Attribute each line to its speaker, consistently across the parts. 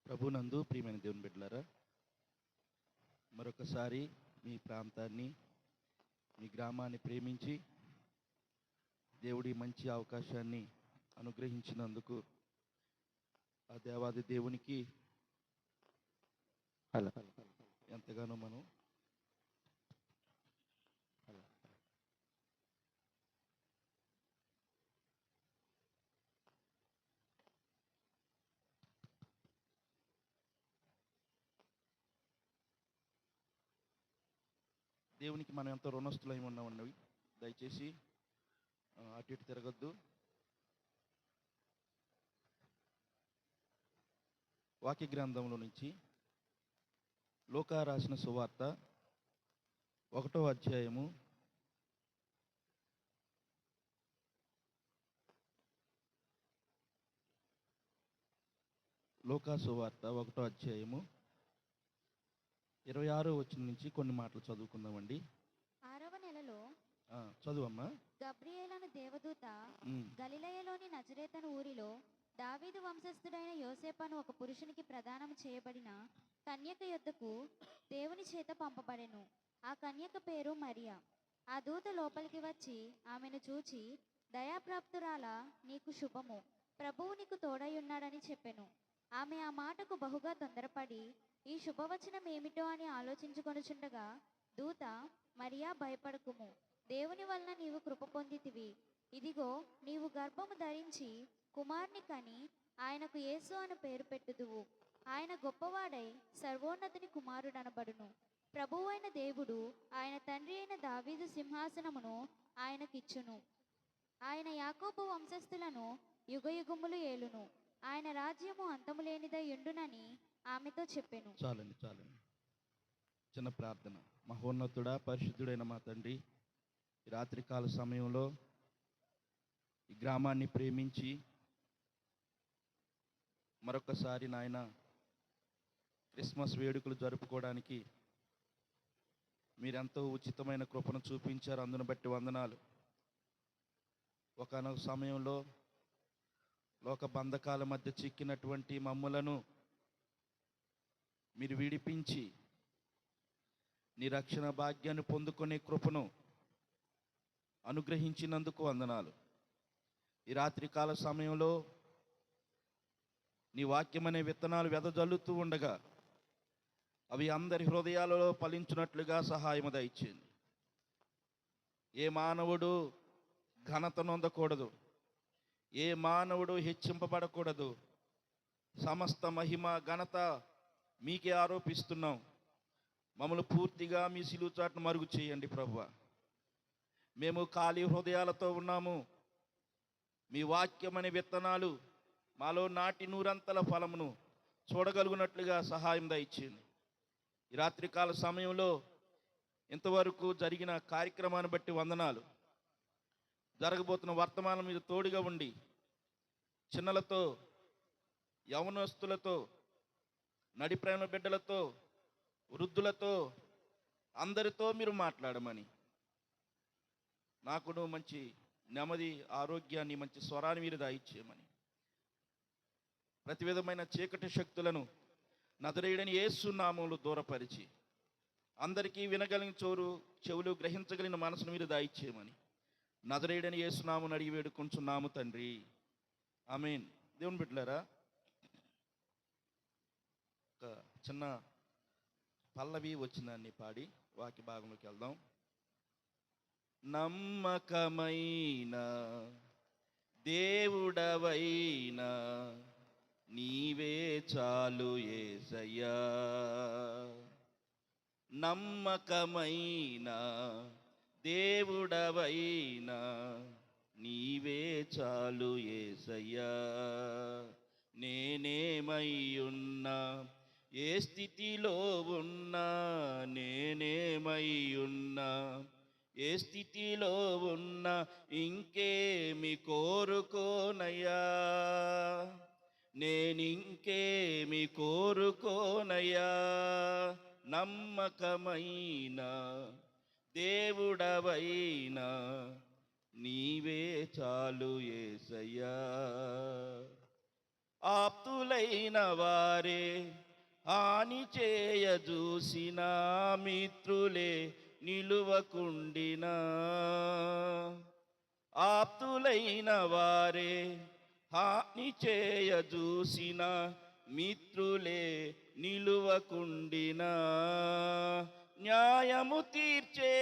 Speaker 1: ప్రభునందు ప్రియమైన దేవుని బిడ్డలారా, మరొకసారి మీ ప్రాంతాన్ని, మీ గ్రామాన్ని ప్రేమించి దేవుడి మంచి అవకాశాన్ని అనుగ్రహించినందుకు ఆ దేవాది దేవునికి ఎంతగానో మనం దేవునికి మనం ఎంతో రుణస్థులై ఉన్నామండి. దయచేసి అటు ఇటు తిరగద్దు. వాక్య గ్రంథంలో నుంచి లూకా రాసిన సువార్త 1వ అధ్యాయము 26వ వచనం నుంచి కొన్ని మాటలు చదువుకుందామండి.
Speaker 2: 6వ నెలలో
Speaker 1: చదువమ్మా.
Speaker 2: గబ్రియేలను దేవదూత గలిలయలోని నజరేతను ఊరిలో దావీదు వంశస్థుడైన యోసేపను ఒక పురుషునికి ప్రదానం చేయబడిన కన్యక యొద్దకు దేవుని చేత పంపబడెను. ఆ కన్యక పేరు మరియా. ఆ దూత లోపలికి వచ్చి ఆమెను చూచి, దయాప్రాప్తురాలా, నీకు శుభము, ప్రభువు నీకు తోడైయున్నాడని చెప్పెను. ఆమె ఆ మాటకు బహుగా తొందరపడి ఈ శుభవచనం ఏమిటో అని ఆలోచించుకొనుచుండగా దూత, మరియా, భయపడకుము, దేవుని వలన నీవు కృప పొందితివి. ఇదిగో, నీవు గర్భము ధరించి కుమారుని కని ఆయనకు యేసు అని పేరు పెట్టుదువు. ఆయన గొప్పవాడై సర్వోన్నతుని కుమారుడనబడును. ప్రభువైన దేవుడు ఆయన తండ్రి అయిన దావీదు సింహాసనమును ఆయనకిచ్చును. ఆయన యాకోబు వంశస్థులను యుగయుగములు ఏలును. ఆయన రాజ్యము అంతము లేనిదై ఉండునని ఆమెతో చెప్పెను.
Speaker 1: చాలండి. చిన్న ప్రార్థన. మహోన్నతుడా, పరిశుద్ధుడైన మా తండ్రి, ఈ రాత్రికాల సమయంలో ఈ గ్రామాన్ని ప్రేమించి మరొకసారి నాయన క్రిస్మస్ వేడుకలు జరుపుకోవడానికి మీరెంతో ఉచితమైన కృపను చూపించారు. అందును బట్టి వందనాలు. ఒకనొక సమయంలో లోక బంధకాల మధ్య చిక్కినటువంటి మమ్ములను మీరు విడిపించి నీ రక్షణ భాగ్యాన్ని పొందుకునే కృపను అనుగ్రహించినందుకు వందనాలు. ఈ రాత్రికాల సమయంలో నీ వాక్యమనే విత్తనాలు వెదజల్లుతూ ఉండగా అవి అందరి హృదయాలలో ఫలించినట్లుగా సహాయము దయచేయండి. ఏ మానవుడు ఘనత నొందకూడదు, ఏ మానవుడు హెచ్చింపబడకూడదు. సమస్త మహిమ ఘనత మీకే ఆరోపిస్తున్నాం. మమ్మల్ని పూర్తిగా మీ సిలువ చాటును మరుగు చేయండి ప్రభువా. మేము ఖాళీ హృదయాలతో ఉన్నాము. మీ వాక్యమనే విత్తనాలు మాలో నాటి నూరంతల ఫలమును చూడగలుగునట్లుగా సహాయం దయచేయండి. ఈ రాత్రికాల సమయంలో ఇంతవరకు జరిగిన కార్యక్రమాన్ని బట్టి వందనాలు. జరగబోతున్న వర్తమానం మీద తోడుగా ఉండి చిన్నలతో, యవనస్తులతో, నడిప్రేమ బిడ్డలతో, వృద్ధులతో, అందరితో మీరు మాట్లాడమని, నాకును మంచి నెమ్మది, ఆరోగ్యాన్ని, మంచి స్వరాన్ని మీరు దాయిచ్చేయమని, ప్రతి విధమైన చీకటి శక్తులను నజరేయుడైన యేసు నామములో దూరపరిచి అందరికీ వినగలిగిన చెవులు గ్రహించగలిగిన మనసును మీరు దాయిచ్చేయమని నజరేయుడైన యేసు నామమున అడిగి వేడుకొంచున్నాము తండ్రి, ఆమేన్. దేవుని బిడ్డలారా, ఒక చిన్న పల్లవి వచ్చిందాన్ని పాడి వాక్య భాగంలోకి వెళ్దాం. నమ్మకమైన దేవుడవైనా నీవే చాలు యేసయ్యా. నమ్మకమైన దేవుడవైనా నీవే చాలు యేసయ్యా. నేనేమయ్యున్నా, ఏ స్థితిలో ఉన్నా, నేనేమయ్యున్నా, ఏ స్థితిలో ఉన్నా, ఇంకేమి కోరుకోనయ్యా, నేనింకేమి కోరుకోనయ్యా. నమ్మకమైన దేవుడవైనా నీవే చాలు యేసయ్యా. ఆప్తులైన వారే హాని చేయ చూసిన మిత్రులే నిలువకుండినా, ఆప్తులైన వారే హాని చేయ చూసిన మిత్రులే నిలువకుండినా, న్యాయము తీర్చే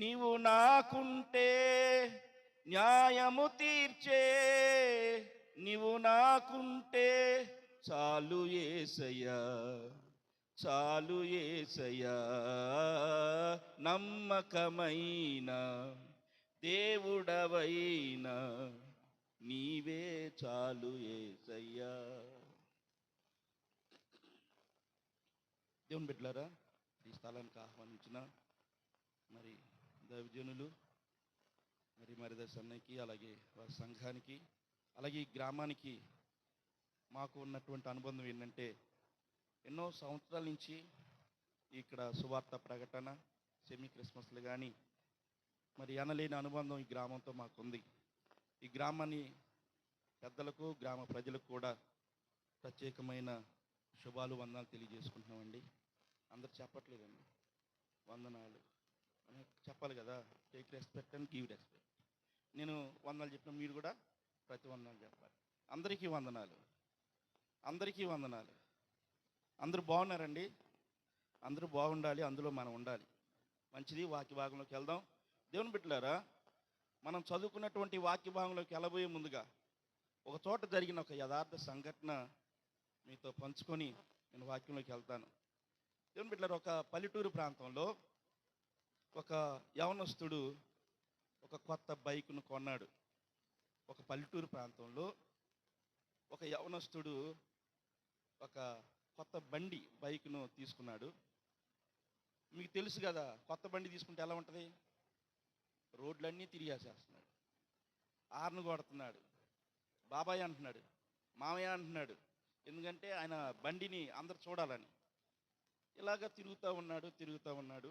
Speaker 1: నీవు నాకుంటే, న్యాయము తీర్చే నీవు నాకుంటే చాలు యేసయ్యా, చాలు యేసయ్యా, నమ్మకమైన దేవుడవైనా నీవే చాలు యేసయ్యా. దేవుని బిడ్డలారా, ఈ స్థలానికి ఆహ్వానించిన మరి దైవజనులు, మరి దర్శనకి, అలాగే వారి సంఘానికి, అలాగే ఈ గ్రామానికి మాకు ఉన్నటువంటి అనుబంధం ఏంటంటే, ఎన్నో సంవత్సరాల నుంచి ఇక్కడ సువార్త ప్రకటన, సెమీ క్రిస్మస్లు కానీ మరి అనలేని అనుబంధం ఈ గ్రామంతో మాకుంది. ఈ గ్రామాన్ని పెద్దలకు, గ్రామ ప్రజలకు కూడా ప్రత్యేకమైన శుభాలు, వందనాలు తెలియజేసుకుంటున్నామండి. అందరు చెప్పట్లేదండి, వందనాలు అని చెప్పాలి కదా. Take respect and give respect. నేను వందనాలు చెప్పిన మీరు కూడా ప్రతి వందనాలు చెప్పాలి. అందరికీ వందనాలు, అందరికీ వందనాలు. అందరూ బాగున్నారండి? అందరూ బాగుండాలి, అందులో మనం ఉండాలి. మంచిది. వాక్య భాగంలోకి వెళ్దాం. దేవుని బిడ్డలారా, మనం చదువుకున్నటువంటి వాక్య భాగంలోకి వెళ్ళబోయే ముందుగా ఒక చోట జరిగిన ఒక యథార్థ సంఘటన మీతో పంచుకొని నేను వాక్యంలోకి వెళ్తాను. దేవుని బిడ్డలారా, ఒక పల్లెటూరు ప్రాంతంలో ఒక యవనస్తుడు ఒక కొత్త బైక్ను కొన్నాడు. ఒక పల్లెటూరు ప్రాంతంలో ఒక యవనస్తుడు ఒక కొత్త బైక్ను తీసుకున్నాడు. మీకు తెలుసు కదా, కొత్త బండి తీసుకుంటే ఎలా ఉంటుంది? రోడ్లన్నీ తిరిగేసేస్తున్నాడు, ఆర్ను కొడుతున్నాడు, బాబాయ్ అంటున్నాడు, మామయ్య అంటున్నాడు. ఎందుకంటే ఆయన బండిని అందరు చూడాలని ఇలాగ తిరుగుతూ ఉన్నాడు.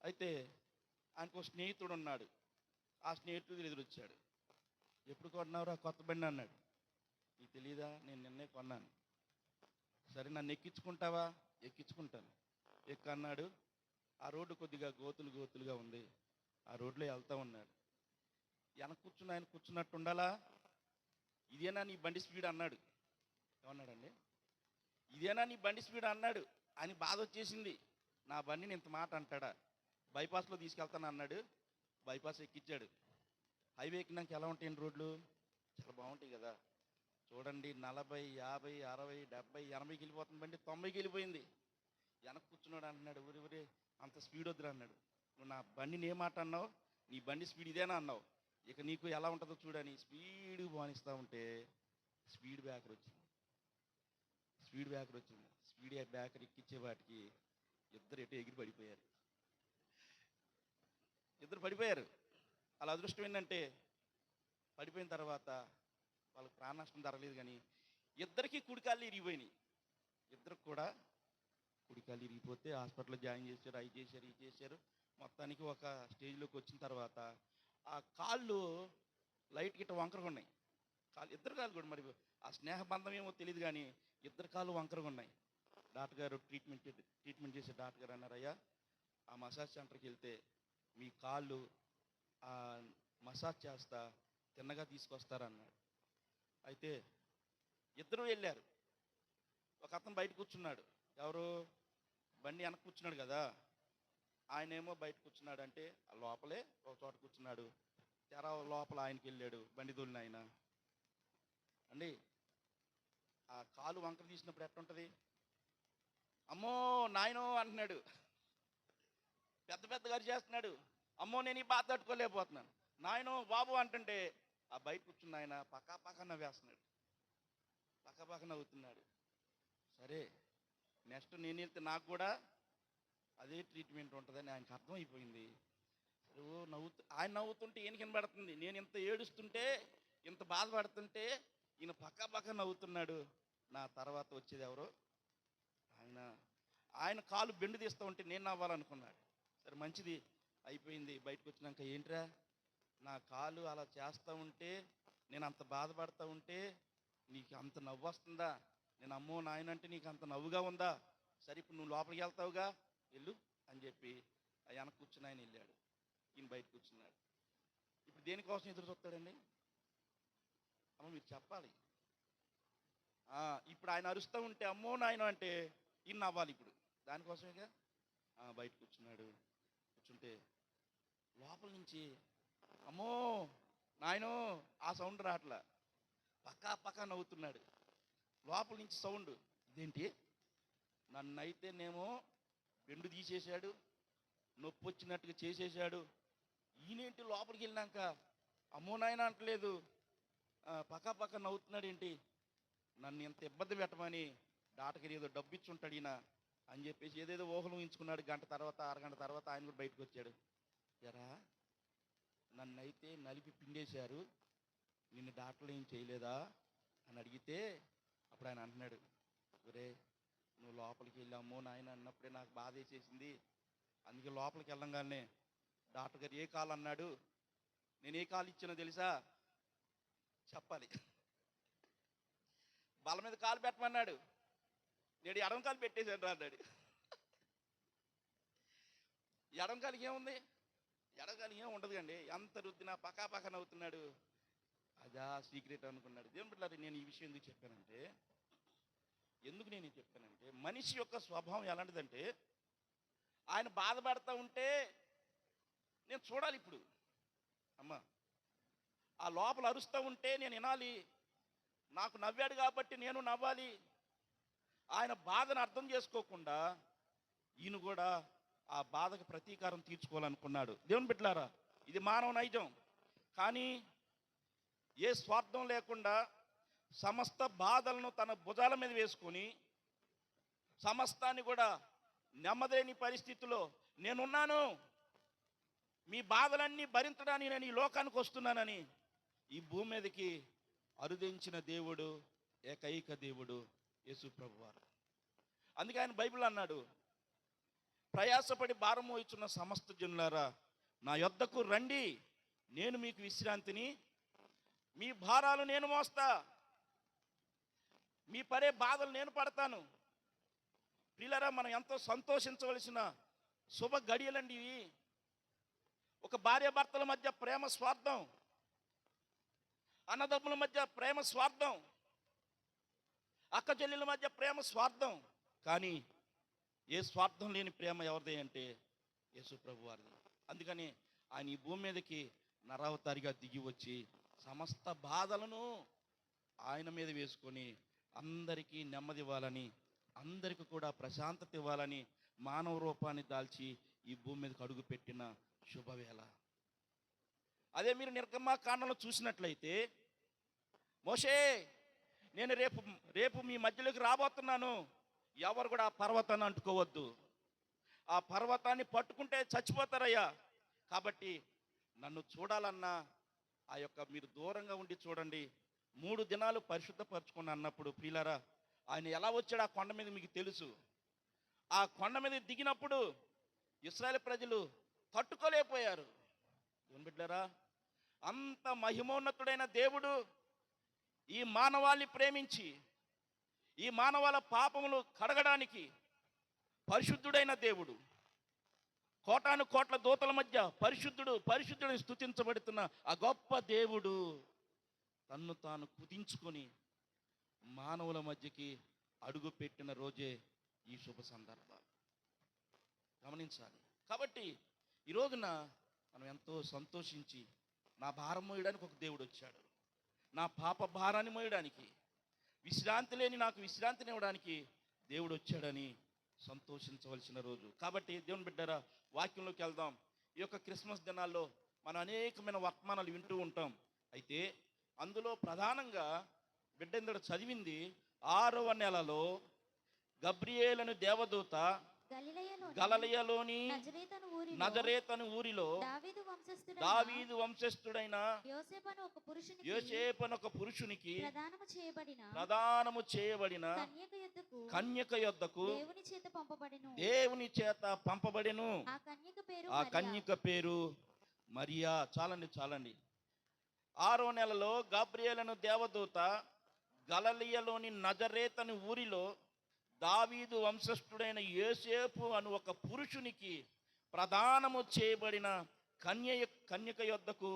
Speaker 1: అయితే ఆయనకు స్నేహితుడు ఉన్నాడు. ఆ స్నేహితుడు ఎదురొచ్చాడు. ఎప్పుడు కొన్నావురా కొత్త బండి అన్నాడు. నీకు తెలీదా, నేను నిన్నే కొన్నాను. సరే, నన్ను ఎక్కించుకుంటావా? ఎక్కించుకుంటాను, ఎక్కన్నాడు. ఆ రోడ్డు కొద్దిగా గోతులుగా ఉంది. ఆ రోడ్లో వెళ్తూ ఉన్నాడు. వెనక కూర్చున్న ఆయన కూర్చున్నట్టు ఉండాలా? ఇదేనా నీ బండి స్పీడ్ అన్నాడు. ఏమన్నాడండి? ఇదేనా నీ బండి స్పీడ్ అన్నాడు. ఆయన బాధ వచ్చేసింది. నా బండిని ఇంత మాట అంటాడా? బైపాస్లో తీసుకెళ్తాను అన్నాడు. బైపాస్ ఎక్కించాడు. హైవే ఎక్కినాక ఎలా ఉంటాయండి రోడ్లు? చాలా బాగుంటాయి కదా. చూడండి, 40, 50, 60, 70, 80కి వెళ్ళిపోతుంది బండి, 90కి వెళ్ళిపోయింది. వెనక కూర్చున్నాడు. అంటున్నాడు, ఊరి అంత స్పీడ్ వద్దురా అన్నాడు. నువ్వు నా బండిని ఏ మాట అన్నావు? నీ బండి స్పీడ్ ఇదేనా అన్నావు. ఇక నీకు ఎలా ఉంటుందో చూడని స్పీడ్ బానిస్తూ ఉంటే స్పీడ్ బ్రేకర్ వచ్చింది. స్పీడ్ బ్రేకర్ ఎక్కించే వాటికి ఇద్దరు ఎగిరి పడిపోయారు. అలా అదృష్టం ఏంటంటే, పడిపోయిన తర్వాత వాళ్ళకి ప్రాణ నష్టం జరగలేదు, కానీ ఇద్దరికి కుడికాళ్ళు ఇరిగిపోయినాయి. ఇద్దరికి కూడా కుడికాళ్ళు ఇరిగిపోతే హాస్పిటల్లో జాయిన్ చేశారు. అవి చేశారు. మొత్తానికి ఒక స్టేజ్లోకి వచ్చిన తర్వాత ఆ కాళ్ళు లైట్ గిట్ట వంకరగా ఉన్నాయి. ఇద్దరు కాళ్ళు కూడా, మరి ఆ స్నేహబంధం ఏమో తెలియదు, కానీ ఇద్దరు కాళ్ళు వంకరగా ఉన్నాయి. డాక్టర్ గారు ట్రీట్మెంట్ చేసే డాక్టర్ గారు అన్నారు, అయ్యా, ఆ మసాజ్ సెంటర్కి వెళ్తే మీ కాళ్ళు మసాజ్ చేస్తా తిన్నగా తీసుకొస్తారన్నాడు. అయితే ఇద్దరు వెళ్ళారు. ఒక అతను బయట కూర్చున్నాడు. ఎవరు? బండి వెనక కూర్చున్నాడు కదా, ఆయనేమో బయట కూర్చున్నాడు. అంటే లోపలే ఒక చోట కూర్చున్నాడు. తెర లోపల ఆయనకి వెళ్ళాడు, బండి తోలిన ఆయన. అండి, ఆ కాలు వంకర తీసినప్పుడు ఎట్టుంటుంది? అమ్మో నాయనో అంటున్నాడు, పెద్ద గారు చేస్తున్నాడు. అమ్మో, నేను ఈ బాధ తట్టుకోలేకపోతున్నాను. నాయనో బాబు అంటుంటే ఆ బయట కూర్చున్న ఆయన పక్క నవ్వేస్తున్నాడు, పక్క నవ్వుతున్నాడు. సరే, నెక్స్ట్ నేను వెళ్తే నాకు కూడా అదే ట్రీట్మెంట్ ఉంటుందని ఆయనకు అర్థమైపోయింది. ఆయన నవ్వుతుంటే ఈయన కనబడుతుంది. నేను ఇంత ఏడుస్తుంటే, ఇంత బాధపడుతుంటే ఈయన పక్క నవ్వుతున్నాడు. నా తర్వాత వచ్చేది ఎవరు? ఆయన కాలు బెండు తీస్తూ ఉంటే నేను నవ్వాలనుకున్నాడు. సరే, మంచిది అయిపోయింది. బయటకు వచ్చినాక, ఏంట్రా, నా కాలు అలా చేస్తూ ఉంటే, నేను అంత బాధపడుతూ ఉంటే నీకు అంత నవ్వు వస్తుందా? నేను అమ్మో నాయన అంటే నీకు అంత నవ్వుగా ఉందా? సరే ఇప్పుడు నువ్వు లోపలికి వెళ్తావుగా, వెళ్ళు అని చెప్పి ఆ వెనక కూర్చుని ఆయన వెళ్ళాడు. ఈయన బయట కూర్చున్నాడు. ఇప్పుడు దేనికోసం ఎదురు చూస్తాడండి? అమ్మ మీరు చెప్పాలి. ఇప్పుడు ఆయన అరుస్తూ ఉంటే అమ్మో నాయన అంటే ఈయన నవ్వాలి. ఇప్పుడు దానికోసమేగా బయట కూర్చున్నాడు. కూర్చుంటే లోపల నుంచి అమ్మో నాయనో ఆ సౌండ్ రావట్లా, పక్కా పక్కా నవ్వుతున్నాడు. లోపల నుంచి సౌండ్, ఇదేంటి నన్నైతేనేమో బెండు తీసేశాడు, నొప్పి వచ్చినట్టుగా చేసేసాడు, ఈయనేంటి లోపలికి వెళ్ళినాక అమ్మో నాయన అంటలేదు, పక్కా పక్కా నవ్వుతున్నాడు ఏంటి, నన్ను ఎంత ఇబ్బంది పెట్టమని డాటకి ఏదో డబ్బు ఇచ్చుంటాడు ఈయన అని చెప్పేసి ఏదేదో ఊహలు ఊహించుకున్నాడు. గంట తర్వాత అరగంట తర్వాత ఆయన కూడా బయటకు వచ్చాడు. ఎరా నన్నైతే నలిపి పిండేశారు, నిన్ను డాక్టర్లు ఏం చేయలేదా అని అడిగితే అప్పుడు ఆయన అంటున్నాడు, ఒరే నువ్వు లోపలికి వెళ్ళి అమ్మో నాయన అన్నప్పుడే నాకు బాధ వేసేసింది, అందుకే లోపలికి వెళ్ళంగానే డాక్టర్ గారు ఏ కాలు అన్నాడు, నేను ఏ కాలు ఇచ్చినా తెలుసా? చెప్పాలి. బల మీద కాలు పెట్టమన్నాడు, నేను ఎడమ కాలు పెట్టేశాను రా అన్నాడు. ఎడమ కాలికి ఏముంది? ఎడమ కాలికి ఏం ఉండదు కండి, ఎంత రుద్దినా పక్కా పక్కన అవుతున్నాడు. అదా సీక్రెట్ అనుకున్నాడు. దేవుని బిడ్డలారా, నేను ఈ విషయం ఎందుకు చెప్పానంటే మనిషి యొక్క స్వభావం ఎలాంటిదంటే ఆయన బాధపడతా ఉంటే నేను చూడాలి. ఇప్పుడు అమ్మ ఆ లోపల అరుస్తూ ఉంటే నేను వినాలి, నాకు నవ్వాడు కాబట్టి నేను నవ్వాలి. ఆయన బాధను అర్థం చేసుకోకుండా ఈయన కూడా ఆ బాధకు ప్రతీకారం తీర్చుకోవాలనుకున్నాడు. దేవుని బిడ్డలారా, ఇది మానవ నైజం. కానీ ఏ స్వార్థం లేకుండా సమస్త బాధలను తన భుజాల మీద వేసుకొని సమస్తాన్ని కూడా నెమ్మదిలేని పరిస్థితిలో నేనున్నాను, మీ బాధలన్నీ భరించడానికి నేను ఈ లోకానికి వస్తున్నానని ఈ భూమి మీదకి అరుదించిన దేవుడు ఏకైక దేవుడు యేసు ప్రభువారు. అందుకే ఆయన బైబిల్ అన్నాడు, ప్రయాసపడి భారం మోయుచున్న సమస్త జనులారా నా యొద్దకు రండి, నేను మీకు విశ్రాంతిని, మీ భారాలు నేను మోస్తా, మీ పడే బాధలు నేను పడతాను. ప్రియులారా, మనం ఎంతో సంతోషించవలసిన శుభ గడియలండి ఇవి. ఒక భార్యాభర్తల మధ్య ప్రేమ స్వార్థం, అన్నదమ్ముల మధ్య ప్రేమ స్వార్థం, అక్క చెల్లెల మధ్య ప్రేమ స్వార్థం. కానీ ఏ స్వార్థం లేని ప్రేమ ఎవరిది అంటే యేసు ప్రభు వారిది. అందుకని ఆయన ఈ భూమి మీదకి నరావతారిగా దిగి వచ్చి సమస్త బాధలను ఆయన మీద వేసుకొని అందరికీ నెమ్మది ఇవ్వాలని, అందరికీ కూడా ప్రశాంతత ఇవ్వాలని మానవ రూపాన్ని దాల్చి ఈ భూమి మీదకి అడుగు పెట్టిన శుభవేళ. అదే మీరు నిర్గమకాండంలో చూసినట్లయితే, మోషే నేను రేపు మీ మధ్యలోకి రాబోతున్నాను, ఎవరు కూడా ఆ పర్వతాన్ని అంటుకోవద్దు, ఆ పర్వతాన్ని పట్టుకుంటే చచ్చిపోతారయ్యా, కాబట్టి నన్ను చూడాలన్నా ఆ యొక్క మీరు దూరంగా ఉండి చూడండి, 3 దినాలు పరిశుద్ధపరచుకుని అన్నప్పుడు ప్రియులారా, ఆయన ఎలా వచ్చాడు ఆ కొండ మీద మీకు తెలుసు. ఆ కొండ మీద దిగినప్పుడు ఇశ్రాయేలు ప్రజలు తట్టుకోలేకపోయారు. దేవుని బిడ్డలారా, అంత మహిమోన్నతుడైన దేవుడు ఈ మానవాళిని ప్రేమించి ఈ మానవాళ పాపములు కడగడానికి పరిశుద్ధుడైన దేవుడు, కోటాను కోట్ల దూతల మధ్య పరిశుద్ధుడు పరిశుద్ధుడిని స్తుతించబడుతున్న ఆ గొప్ప దేవుడు తన్ను తాను కుదించుకొని మానవుల మధ్యకి అడుగు పెట్టిన రోజే ఈ శుభ సందర్భాలు గమనించాలి. కాబట్టి ఈ రోజున మనం ఎంతో సంతోషించి, నా భారం మోయడానికి ఒక దేవుడు వచ్చాడు, నా పాప భారాన్ని మోయడానికి, విశ్రాంతి లేని నాకు విశ్రాంతిని ఇవ్వడానికి దేవుడు వచ్చాడని సంతోషించవలసిన రోజు. కాబట్టి దేవుని బిడ్డరా, వాక్యంలోకి వెళ్దాం. ఈ యొక్క క్రిస్మస్ దినాల్లో మనం అనేకమైన వర్తమానాలు వింటూ ఉంటాం. అయితే అందులో ప్రధానంగా బిడ్డ ఇందులో చదివింది 6వ నెలలో గబ్రియేలను దేవదూత గలిలయలోని నజరేతను ఊరిలో దావీదు వంశస్థుడైన యోసేపను ఒక పురుషునికి ప్రదానము చేయబడిన కన్యక యొద్దకు దేవుని చేత పంపబడెను. ఆ కన్యక పేరు మరియా. చాలండి. 6వ నెలలో గబ్రియేలను దేవదూత గలిలయలోని నజరేతని ఊరిలో దావీదు వంశస్థుడైన యోసేపు అను ఒక పురుషునికి ప్రదానము చేయబడిన కన్యక యొద్దకు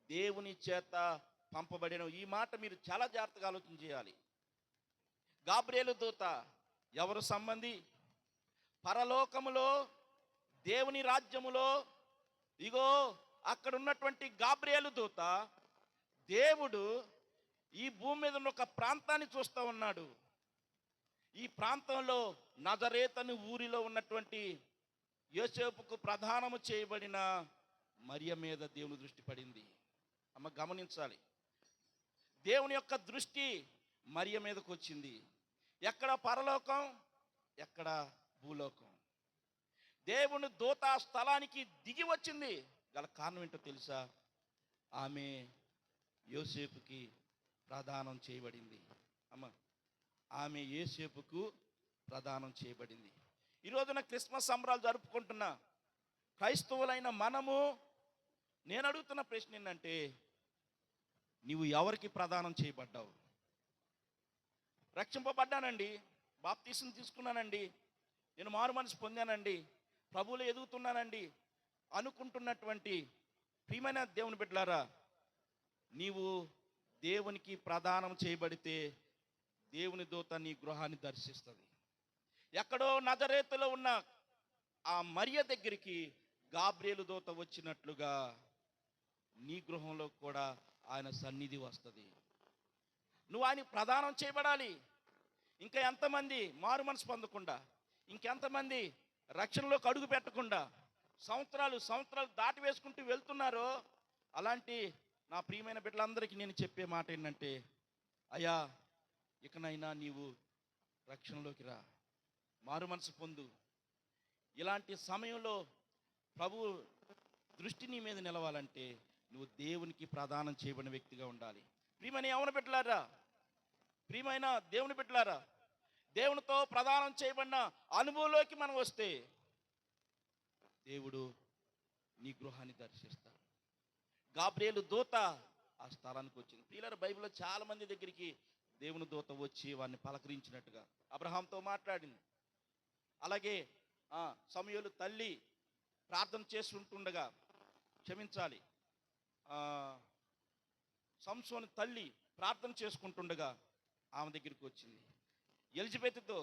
Speaker 1: దేవుని చేత పంపబడిన. ఈ మాట మీరు చాలా జాగ్రత్తగా ఆలోచన చేయాలి. గాబ్రియేలు దూత ఎవరు సంబంధి? పరలోకములో దేవుని రాజ్యములో ఇగో అక్కడ ఉన్నటువంటి గాబ్రియేలు దూత దేవుడు ఈ భూమి మీద ఉన్న ఒక ప్రాంతాన్ని చూస్తూ ఉన్నాడు. ఈ ప్రాంతంలో నజరేతని ఊరిలో ఉన్నటువంటి యోసేపుకు ప్రదానము చేయబడిన మరియ మీద దేవుని దృష్టి పడింది. అమ్మ గమనించాలి, దేవుని యొక్క దృష్టి మరియ మీదకు వచ్చింది. ఎక్కడ పరలోకం, ఎక్కడ భూలోకం. దేవుని దూత ఆ స్థలానికి దిగి వచ్చింది. గల కారణం ఏంటో తెలుసా? ఆమె యోసేపుకి ప్రదానం చేయబడింది. అమ్మ, ఆమె యోసేపుకు ప్రదానం చేయబడింది. ఈ రోజున క్రిస్మస్ సంబరాలు జరుపుకుంటున్న క్రైస్తవులైన మనము, నేను అడుగుతున్న ప్రశ్న ఏంటంటే, నీవు ఎవరికి ప్రదానం చేయబడ్డావు? రక్షింపబడ్డానండి, బాప్తీసం తీసుకున్నానండి, నేను మారు మనసు పొందానండి, ప్రభువులో ఎదుగుతున్నానండి అనుకుంటున్నటువంటి ప్రియమైన దేవుని బిడ్డలారా, నీవు దేవునికి ప్రదానం చేయబడితే దేవుని దూత నీ గృహాన్ని దర్శిస్తుంది. ఎక్కడో నజరేతులో ఉన్న ఆ మరియ దగ్గరికి గాబ్రియేలు దూత వచ్చినట్లుగా నీ గృహంలో కూడా ఆయన సన్నిధి వస్తుంది. నువ్వు ఆయన ప్రదానం చేయబడాలి. ఇంకా ఎంతమంది మారు మనసు పొందకుండా, ఇంకెంతమంది రక్షణలోకి అడుగు పెట్టకుండా సంవత్సరాలు దాటి వేసుకుంటూ వెళ్తున్నారో, అలాంటి నా ప్రియమైన బిడ్డలందరికీ నేను చెప్పే మాట ఏంటంటే, అయ్యా ఇకనైనా నీవు రక్షణలోకి రా, మారు మనసు పొందు. ఇలాంటి సమయంలో ప్రభు దృష్టి నీ మీద నిలవాలంటే నువ్వు దేవునికి ప్రదానం చేయబడిన వ్యక్తిగా ఉండాలి. ప్రియమైన యవన బిడ్డలారా, ప్రియమైన దేవుని బిడ్డలారా, దేవునితో ప్రదానం చేయబడిన అనుభవంలోకి మనం వస్తే దేవుడు నీ గృహాన్ని దర్శిస్తాడు. గాబ్రియేలు దూత ఆ స్థలానికి వచ్చింది. ప్రియులారా, బైబిల్లో చాలా మంది దగ్గరికి దేవుని దూత వచ్చి వారిని పలకరించినట్టుగా అబ్రహాంతో మాట్లాడింది. అలాగే సమూయేలు తల్లి ప్రార్థన చేస్తుండగా, క్షమించాలి, సంసోను తల్లి ప్రార్థన చేసుకుంటుండగా ఆమె దగ్గరికి వచ్చింది. ఎలిజబెత్తో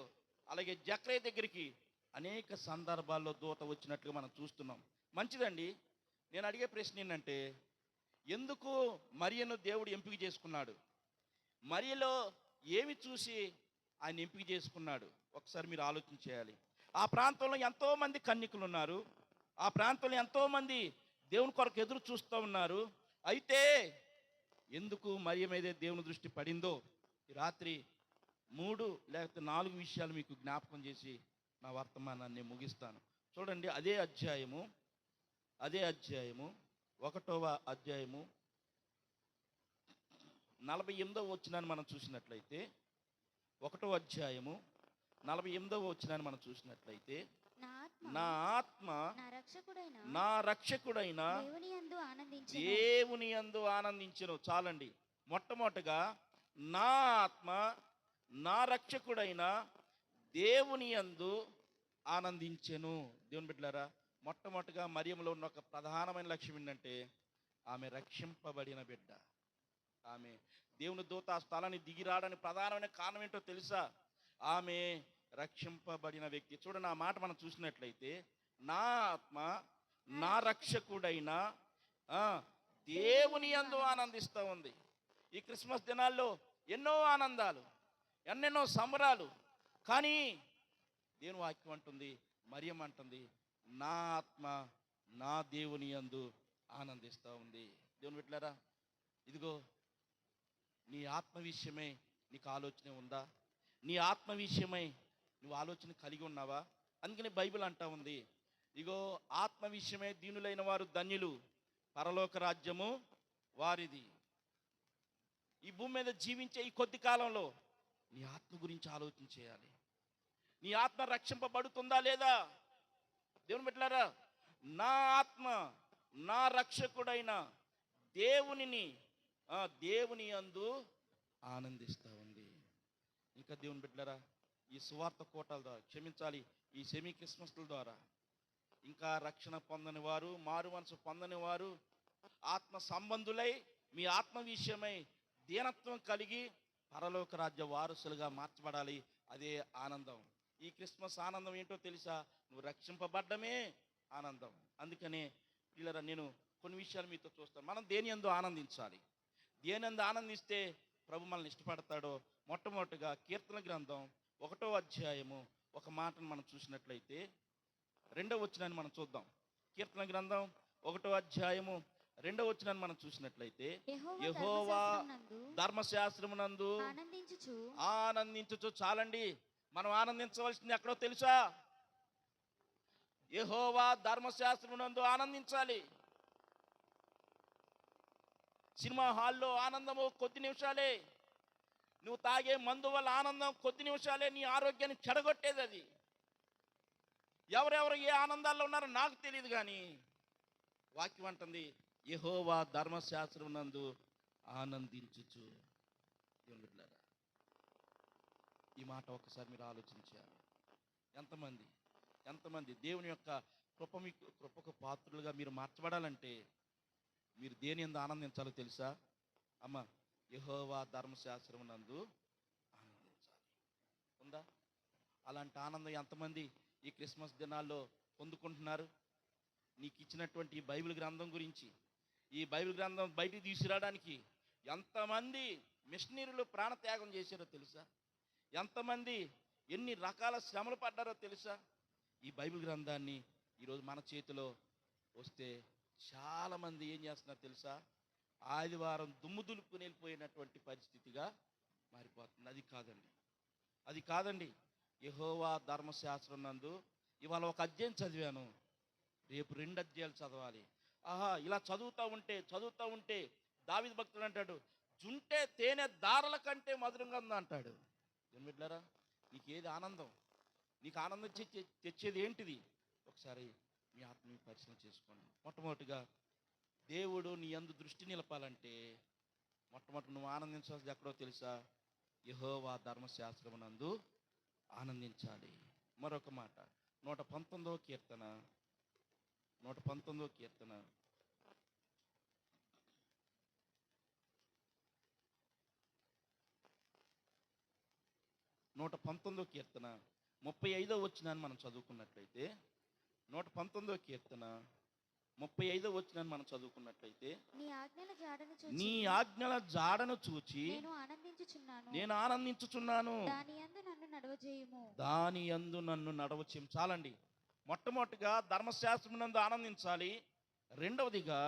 Speaker 1: అలాగే జక్రయ్య దగ్గరికి అనేక సందర్భాల్లో దూత వచ్చినట్లుగా మనం చూస్తున్నాం. మంచిదండి. నేను అడిగే ప్రశ్న ఏంటంటే, ఎందుకు మరియను దేవుడు ఎంపిక చేసుకున్నాడు? మరియలో ఏమి చూసి ఆయన ఎంపిక చేసుకున్నాడు? ఒకసారి మీరు ఆలోచన చేయాలి. ఆ ప్రాంతంలో ఎంతోమంది కన్యకులు ఉన్నారు. ఆ ప్రాంతంలో ఎంతోమంది దేవుని కొరకు ఎదురు చూస్తూ ఉన్నారు. అయితే ఎందుకు మరియ మీదే దేవుని దృష్టి పడిందో ఈ రాత్రి 3 లేకపోతే 4 విషయాలు మీకు జ్ఞాపకం చేసి నా వర్తమానాన్ని ముగిస్తాను. చూడండి, అదే అధ్యాయము 1వ అధ్యాయము 48వ వచనాన్ని మనం చూసినట్లయితే, 1వ అధ్యాయము 48వ వచనాన్ని మనం చూసినట్లయితే, నా ఆత్మ నా రక్షకుడైన దేవుని యందు ఆనందించెను. చాలండి. మొట్టమొదటిగా నా ఆత్మ నా రక్షకుడైన దేవుని యందు ఆనందించెను. దేవుని బిడ్డలారా, మొట్టమొదటిగా మరియంలో ఉన్న ఒక ప్రధానమైన లక్ష్యం ఏంటంటే, ఆమె రక్షింపబడిన బిడ్డ. ఆమె దేవుని దూత ఆ స్థలాన్ని దిగిరాడని ప్రధానమైన కారణం ఏంటో తెలుసా? ఆమె రక్షింపబడిన వ్యక్తి. చూడండి, ఆ మాట మనం చూసినట్లయితే, నా ఆత్మ నా రక్షకుడైన దేవుని యందు ఆనందిస్తూ ఉంది. ఈ క్రిస్మస్ దినాల్లో ఎన్నో ఆనందాలు, ఎన్నెన్నో సంబరాలు, కానీ దేవుని వాక్యం అంటుంది, మరియమ్మ అంటుంది, నా ఆత్మ నా దేవుని యందు ఆనందిస్తూ ఉంది. దేవుని బిడ్డలారా, ఇదిగో నీ ఆత్మ విషయమై నీకు ఆలోచన ఉందా? నీ ఆత్మ విషయమై నువ్వు ఆలోచన కలిగి ఉన్నావా? అందుకని బైబిల్ అంటా ఉంది, ఇగో ఆత్మ విషయమై దీనులైన వారు ధన్యులు, పరలోక రాజ్యము వారిది. ఈ భూమి మీద జీవించే ఈ కొద్ది కాలంలో నీ ఆత్మ గురించి ఆలోచన చేయాలి. నీ ఆత్మ రక్షింపబడుతుందా లేదా? దేవుని బిడ్డలారా, నా ఆత్మ నా రక్షకుడైన దేవుని యందు ఆనందిస్తూ ఉంది. ఇంకా దేవుని బిడ్డలారా, ఈ సువార్త కోటల ద్వారా క్షమించాలి, ఈ సెమీ క్రిస్మస్ల ద్వారా ఇంకా రక్షణ పొందని వారు, మారు మనసు పొందని వారు, ఆత్మ సంబంధులై మీ ఆత్మ విషయమై దీనత్వం కలిగి పరలోక రాజ్య వారసులుగా మార్చబడాలి. అదే ఆనందం. ఈ క్రిస్మస్ ఆనందం ఏంటో తెలుసా? నువ్వు రక్షింపబడ్డమే ఆనందం. అందుకనే పిల్లరా, నేను కొన్ని విషయాలు మీతో చూస్తాను. మనం దేని యందు ఆనందించాలి. దేని యందు ఆనందిస్తే ప్రభు మనల్ని ఇష్టపడతాడో, మొట్టమొదటిగా కీర్తన గ్రంథం 1వ అధ్యాయము ఒక మాటను మనం చూసినట్లయితే 2వ వచనాన్ని మనం చూద్దాం. కీర్తన గ్రంథం 1వ అధ్యాయము 2వ వచనాన్ని మనం చూసినట్లయితే, యెహోవా ధర్మశాస్త్రమునందు ఆనందించుచు. చాలండి, మనం ఆనందించవలసింది ఎక్కడో తెలుసా? యెహోవా ధర్మశాస్త్రమునందు ఆనందించాలి. సినిమా హాల్లో ఆనందము కొద్ది నిమిషాలే. నువ్వు తాగే మందు వల్ల ఆనందం కొద్ది నిమిషాలే. నీ ఆరోగ్యాన్ని చెడగొట్టేది అది. ఎవరెవరు ఏ ఆనందాల్లో ఉన్నారో నాకు తెలియదు, కానీ వాక్యం అంటుంది యెహోవా ధర్మశాస్త్రమునందు ఆనందించుచు. దేవుని బిడ్డలారా, ఈ మాట ఒక్కసారి మీరు ఆలోచించాలి. ఎంతమంది దేవుని యొక్క కృపకు పాత్రులుగా మీరు మార్చబడాలంటే మీరు దేని యందు ఆనందించాలో తెలుసా? అమ్మ, యెహోవా ధర్మశాస్త్రమునందు ఆనందించాలి. ఉందా? అలాంటి ఆనందం ఎంతమంది ఈ క్రిస్మస్ దినాల్లో పొందుకుంటున్నారు? నీకు ఇచ్చినటువంటి ఈ బైబిల్ గ్రంథం గురించి, ఈ బైబిల్ గ్రంథం బయటికి తీసుకురావడానికి ఎంతమంది మిషనరీలు ప్రాణత్యాగం చేశారో తెలుసా? ఎంతమంది ఎన్ని రకాల శ్రమలు పడ్డారో తెలుసా? ఈ బైబిల్ గ్రంథాన్ని ఈరోజు మన చేతిలో వస్తే చాలామంది ఏం చేస్తున్నారు తెలుసా? ఆదివారం దుమ్ము దులుపుకుని వెళ్ళిపోయినటువంటి పరిస్థితిగా మారిపోతుంది. అది కాదండి. యెహోవా ధర్మశాస్త్రం నందు ఇవాళ ఒక అధ్యాయం చదివాను, రేపు 2 అధ్యాయాలు చదవాలి. ఇలా చదువుతూ ఉంటే దావీదు భక్తుడు అంటాడు, జుంటే తేనె దారల కంటే మధురంగా ఉంది అంటాడు. ఏం బిడ్డలారా, నీకు ఏది ఆనందం? నీకు ఆనందం తెచ్చేది ఏంటిది? ఒకసారి మీ ఆత్మని పరిశీలన చేసుకోండి. మొట్టమొదటిగా దేవుడు నీ యందు దృష్టి నిలపాలంటే మొట్టమొదటి నువ్వు ఆనందించాల్సింది ఎక్కడో తెలుసా? యెహోవా ధర్మశాస్త్రమునందు ఆనందించాలి. మరొక మాట, 119వ కీర్తన 119వ కీర్తన 35వ వచనాన్ని మనం చదువుకున్నట్లయితే, 119వ కీర్తన 35వ వచనాన్ని మనం చదువుకున్నట్లయితే, నీ ఆజ్ఞల జాడను చూచి నేను ఆనందించుచున్నాను, దాని యందు నన్ను నడవచేయము. చాలండి. మొట్టమొదటిగా ధర్మశాస్త్రమునందు ఆనందించాలి. రెండవదిగా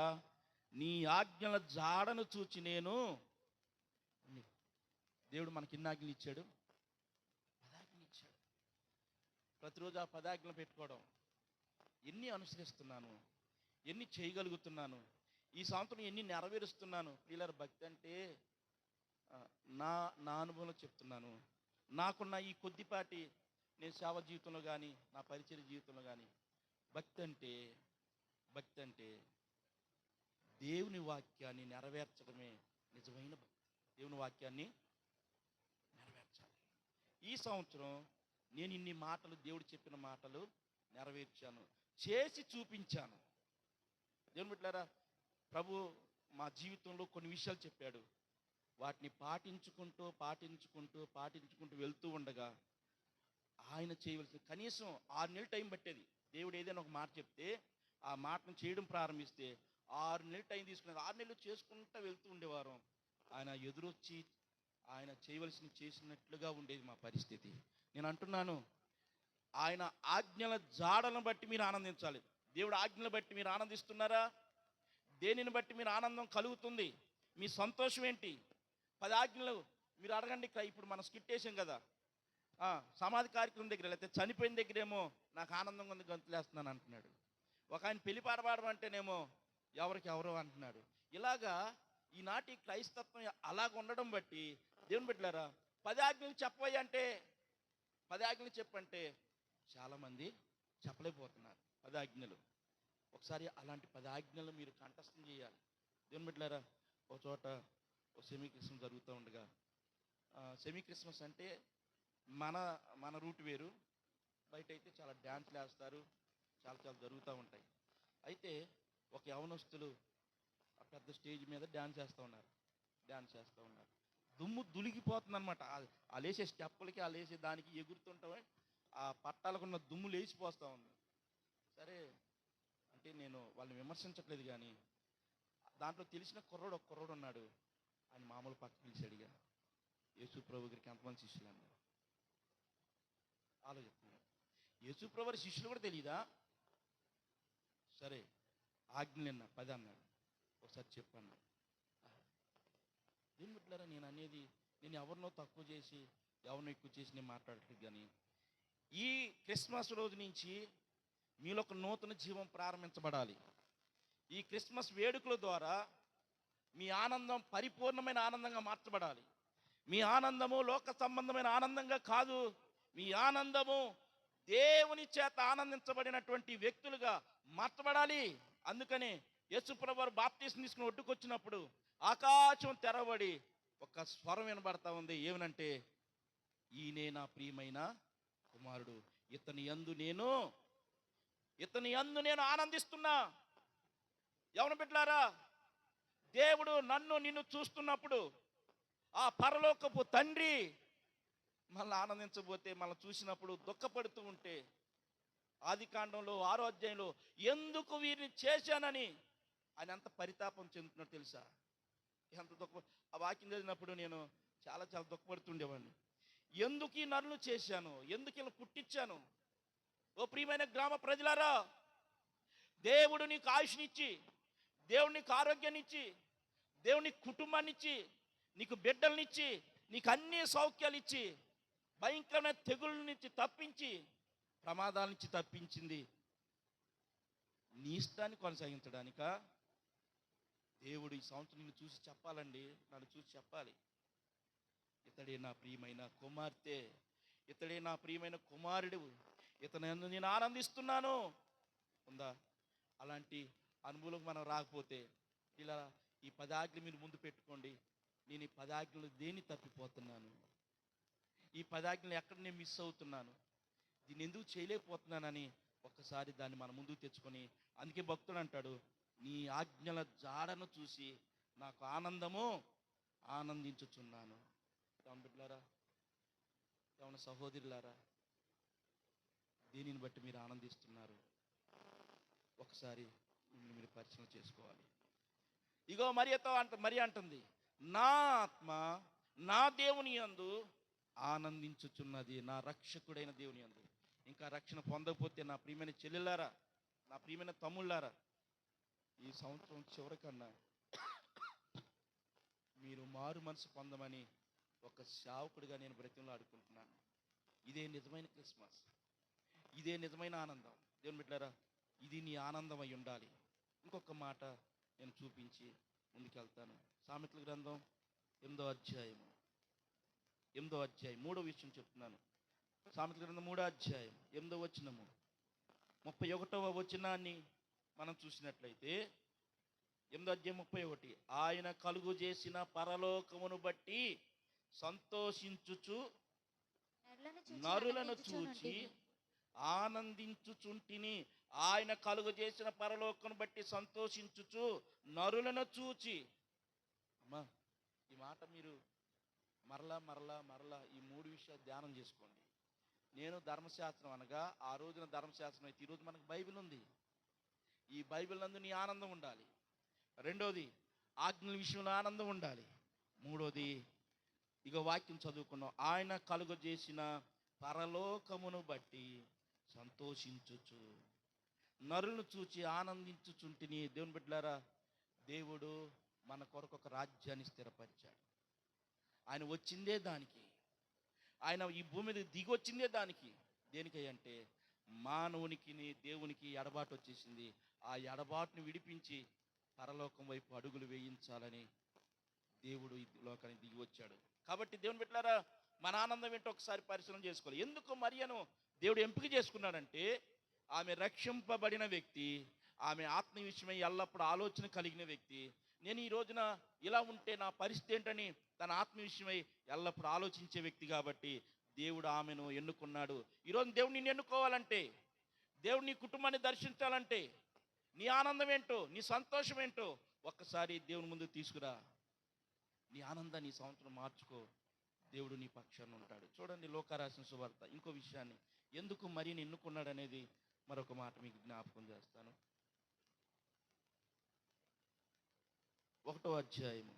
Speaker 1: నీ ఆజ్ఞల జాడను చూచి నేను. దేవుడు మనకి ఎన్ని ఆజ్ఞలు ఇచ్చాడు? 10 ఆజ్ఞలు ఇచ్చాడు. ప్రతిరోజు ఆ 10 ఆజ్ఞలు పెట్టుకోవడం, ఎన్ని అనుసరిస్తున్నాను, ఎన్ని చేయగలుగుతున్నాను, ఈ సంవత్సరం ఎన్ని నెరవేరుస్తున్నాను. పిల్లల భక్తి అంటే నా అనుభవంలో చెప్తున్నాను. నాకున్న ఈ కొద్దిపాటి నేను సేవ జీవితంలో కానీ, నా పరిచయ జీవితంలో కానీ, భక్తి అంటే దేవుని వాక్యాన్ని నెరవేర్చడమే నిజమైన భక్తి. దేవుని వాక్యాన్ని నెరవేర్చాలి. ఈ సంవత్సరం నేను ఇన్ని మాటలు, దేవుడు చెప్పిన మాటలు నెరవేర్చాను, చేసి చూపించాను. దేవుని బిడ్డలారా, ప్రభు మా జీవితంలో కొన్ని విషయాలు చెప్పాడు. వాటిని పాటించుకుంటూ వెళ్తూ ఉండగా ఆయన చేయవలసిన కనీసం 6 నెలలు టైం పట్టేది. దేవుడు ఏదైనా ఒక మాట చెప్తే ఆ మాటను చేయడం ప్రారంభిస్తే 6 నెలలు టైం తీసుకునేది. 6 నెలలు చేసుకుంటూ వెళ్తూ ఉండేవారు. ఆయన ఎదురొచ్చి ఆయన చేసినట్లుగా ఉండేది మా పరిస్థితి. నేను అంటున్నాను, ఆయన ఆజ్ఞల జాడలను బట్టి మీరు ఆనందించాలి. దేవుడు ఆజ్ఞలు బట్టి మీరు ఆనందిస్తున్నారా? దేనిని బట్టి మీరు ఆనందం కలుగుతుంది? మీ సంతోషం ఏంటి? 10 ఆజ్ఞలు మీరు అడగండి. ఇప్పుడు మనం స్కిట్ వేసాం కదా, సమాధి కార్యక్రమం దగ్గర, లేకపోతే చనిపోయిన దగ్గరేమో నాకు ఆనందంగా ఉంది, గంతులేస్తున్నాను అంటున్నాడు. ఒక ఆయన పెళ్లి పాట పాడమంటేనేమో ఎవరో అంటున్నాడు. ఇలాగా ఈనాటి క్రైస్తత్వం అలాగ ఉండడం బట్టి దేవుని బిడ్డలారా, 10 ఆజ్ఞలు చెప్పవయ్య అంటే, 10 ఆజ్ఞలు చెప్పంటే చాలామంది చెప్పలేకపోతున్నారు. 10 ఆజ్ఞలు ఒకసారి అలాంటి 10 ఆజ్ఞలు మీరు కంఠస్థం చేయాలి. దేవుని బిడ్డలారా, ఒక చోట సెమీ క్రిస్మస్ జరుగుతూ ఉండగా, సెమీ క్రిస్మస్ అంటే మన మన రూట్ వేరు. బయట అయితే చాలా డ్యాన్స్లు వేస్తారు, చాలా చాలా జరుగుతూ ఉంటాయి. అయితే ఒక యవనస్తులు ఆ పెద్ద స్టేజ్ మీద డ్యాన్స్ చేస్తూ ఉన్నారు. దుమ్ము దులిగిపోతుంది అనమాట. ఆ లేసే స్టెప్పులకి, ఆ లేసే దానికి ఎగురుతుంటామే, ఆ పట్టాలకున్న దుమ్ము లేచిపోస్తూ ఉంది. సరే అంటే నేను వాళ్ళని విమర్శించట్లేదు, కానీ దాంట్లో తెలిసిన ఒక కుర్రోడు ఉన్నాడు. ఆయన మామూలు పక్క పిలిచాడు, ఇక యేసు ప్రభు గారికి ఎంతమంది శిష్యులు అన్నారు. ఆలోచిస్తున్నాడు, యేసు ప్రభు వారి శిష్యులు కూడా తెలియదా? సరే ఆజ్ఞలు నిన్న 10 అన్నాడు, ఒకసారి చెప్పన్నాడు. ఏం బిడ్డలారా, నేను అనేది, నేను ఎవరినో తక్కువ చేసి ఎవరినో ఎక్కువ చేసి నేను మాట్లాడట్లేదు, కానీ ఈ క్రిస్మస్ రోజు నుంచి మీలో ఒక నూతన జీవం ప్రారంభించబడాలి. ఈ క్రిస్మస్ వేడుకల ద్వారా మీ ఆనందం పరిపూర్ణమైన ఆనందంగా మార్చబడాలి. మీ ఆనందము లోక సంబంధమైన ఆనందంగా కాదు, మీ ఆనందము దేవుని చేత ఆనందించబడినటువంటి వ్యక్తులుగా మార్చబడాలి. అందుకని యేసుప్రభు వారు బాప్తీసం తీసుకుని ఒడ్డుకొచ్చినప్పుడు ఆకాశం తెరవబడి ఒక స్వరం వినబడతా ఉంది. ఏమనంటే, ఈయనే నా ప్రియమైన కుమారుడు, ఇతని యందు నేను ఆనందిస్తున్నా. యవన బిడ్డలారా, దేవుడు నిన్ను చూస్తున్నప్పుడు ఆ పరలోకపు తండ్రి మనల్ని ఆనందించబోతే, మనల్ని చూసినప్పుడు దుఃఖపడుతూ ఉంటే, ఆదికాండంలో 6వ అధ్యాయంలో ఎందుకు వీరిని చేశానని ఆయన ఎంత పరితాపం చెందుతున్నాడు తెలుసా? ఎంత ఆ వాక్యం చదివినప్పుడు నేను చాలా చాలా దుఃఖపడుతుండేవాడిని. ఎందుకు ఈ నరులు చేశాను, ఎందుకు ఇలా పుట్టించాను? ఓ ప్రియమైన గ్రామ ప్రజలారా, దేవుడు నీకు ఆయుష్నిచ్చి, దేవుడు నీకు ఆరోగ్యాన్ని ఇచ్చి, దేవుడు నీకు కుటుంబాన్ని ఇచ్చి, నీకు బిడ్డలనిచ్చి, నీకు అన్ని సౌఖ్యాలు ఇచ్చి, భయంకరమైన తెగుళ్ళ నుంచి తప్పించి, ప్రమాదాల నుంచి తప్పించింది నీ ఇష్టాన్ని కొనసాగించడానిక? దేవుడు ఈ సంవత్సరం నిన్ను చూసి చెప్పాలండి, నన్ను చూసి చెప్పాలి, ఇతడే నా ప్రియమైన కుమార్తె, ఇతడే నా ప్రియమైన కుమారుడు, ఇతను నేను ఆనందిస్తున్నాను. ఉందా? అలాంటి అనుభవం మనం రాకపోతే, ఇలా ఈ 10 ఆజ్ఞలు మీరు ముందు పెట్టుకోండి. నేను ఈ 10 ఆజ్ఞలు దేన్ని తప్పిపోతున్నాను, ఈ 10 ఆజ్ఞలు ఎక్కడ నేను మిస్ అవుతున్నాను, దీన్ని ఎందుకు చేయలేకపోతున్నానని ఒక్కసారి దాన్ని మన ముందుకు తెచ్చుకొని, అందుకే భక్తుడు అంటాడు, నీ ఆజ్ఞల జాడను చూసి నాకు ఆనందించుచున్నాను. ఏమన్నా బిడ్డలారా, ఏమన్నా సహోదరులారా, దీనిని బట్టి మీరు ఆనందిస్తున్నారు? ఒకసారి మిమ్మల్ని మీరు పరిశీలన చేసుకోవాలి. ఇగో మరి అంటుంది, నా ఆత్మ నా దేవుని యందు ఆనందించుచున్నది, నా రక్షకుడైన దేవుని యందు. ఇంకా రక్షణ పొందకపోతే నా ప్రియమైన చెల్లెలారా, నా ప్రియమైన తమ్ముళ్ళారా, ఈ సంవత్సరం చివరికన్నా మీరు మారు మనసు పొందమని ఒక సేవకుడిగా నేను బ్రతిమలాడుకుంటున్నాను. ఇదే నిజమైన క్రిస్మస్, ఇదే నిజమైన ఆనందం. దేవుని బిడ్డలారా, ఇది నీ ఆనందం అయి ఉండాలి. ఇంకొక మాట నేను చూపించి ముందుకెళ్తాను. సామెతల గ్రంథం 8వ అధ్యాయం 3వ విషయం చెప్తున్నాను. సామెతల గ్రంథం 3వ అధ్యాయం 8వ వచనము 31వ వచనాన్ని మనం చూసినట్లయితే, 8వ అధ్యాయం 31, ఆయన కలుగు చేసిన పరలోకమును బట్టి సంతోషించుచు నరులను చూచి ఆనందించుచుంటిని. ఆయన కలుగు చేసిన పరలోకమును బట్టి సంతోషించుచు నరులను చూచి. అమ్మా, ఈ మాట మీరు మరలా ఈ 3 విషయాలు ధ్యానం చేసుకోండి. నేను ధర్మశాస్త్రం అనగా ఆ రోజున ధర్మశాస్త్రం అయితే, ఈరోజు మనకు బైబిల్ ఉంది. ఈ బైబిల్ నందు నీ ఆనందం ఉండాలి. రెండోది, ఆజ్ఞల విషయంలో ఆనందం ఉండాలి. మూడోది, ఇక వాక్యం చదువుకున్నాం, ఆయన కలుగజేసిన పరలోకమును బట్టి సంతోషించుచు నరులను చూచి ఆనందించుచుంటిని. దేవుని బిడ్డలారా, దేవుడు మన కొరకు ఒక రాజ్యాన్ని స్థిరపరిచాడు. ఆయన వచ్చిందే దానికి, ఆయన ఈ భూమి మీద దిగి వచ్చిందే దానికి. దేనికై అంటే, మానవునికి దేవునికి ఎడబాటు వచ్చేసింది. ఆ ఎడబాటును విడిపించి పరలోకం వైపు అడుగులు వేయించాలని దేవుడు ఈ లోకానికి దిగి వచ్చాడు. కాబట్టి దేవుని బిడ్డలారా, మన ఆనందం ఏంటో ఒకసారి పరిశీలన చేసుకోవాలి. ఎందుకు మరియను దేవుడు ఎంపిక చేసుకున్నాడంటే, ఆమె రక్షింపబడిన వ్యక్తి, ఆమె ఆత్మ విషయమై ఎల్లప్పుడూ ఆలోచన కలిగిన వ్యక్తి. నేను ఈ రోజున ఇలా ఉంటే నా పరిస్థితి ఏంటని తన ఆత్మ విషయమై ఎల్లప్పుడూ ఆలోచించే వ్యక్తి. కాబట్టి దేవుడు ఆమెను ఎన్నుకున్నాడు. ఈరోజు దేవుడు నిన్ను ఎన్నుకోవాలంటే, దేవుడు నీ కుటుంబాన్ని దర్శించాలంటే, నీ ఆనందం ఏంటో, నీ సంతోషం ఏంటో ఒక్కసారి దేవుని ముందు తీసుకురా. నీ ఆనందాన్ని ఈ సంవత్సరం మార్చుకో. దేవుడు నీ పక్షాన ఉంటాడు. చూడండి, లోకారాసిన సువార్త ఇంకో విషయాన్ని, ఎందుకు మరియను ఎన్నుకున్నాడు అనేది మరొక మాట మీకు జ్ఞాపకం చేస్తాను. 1వ అధ్యాయము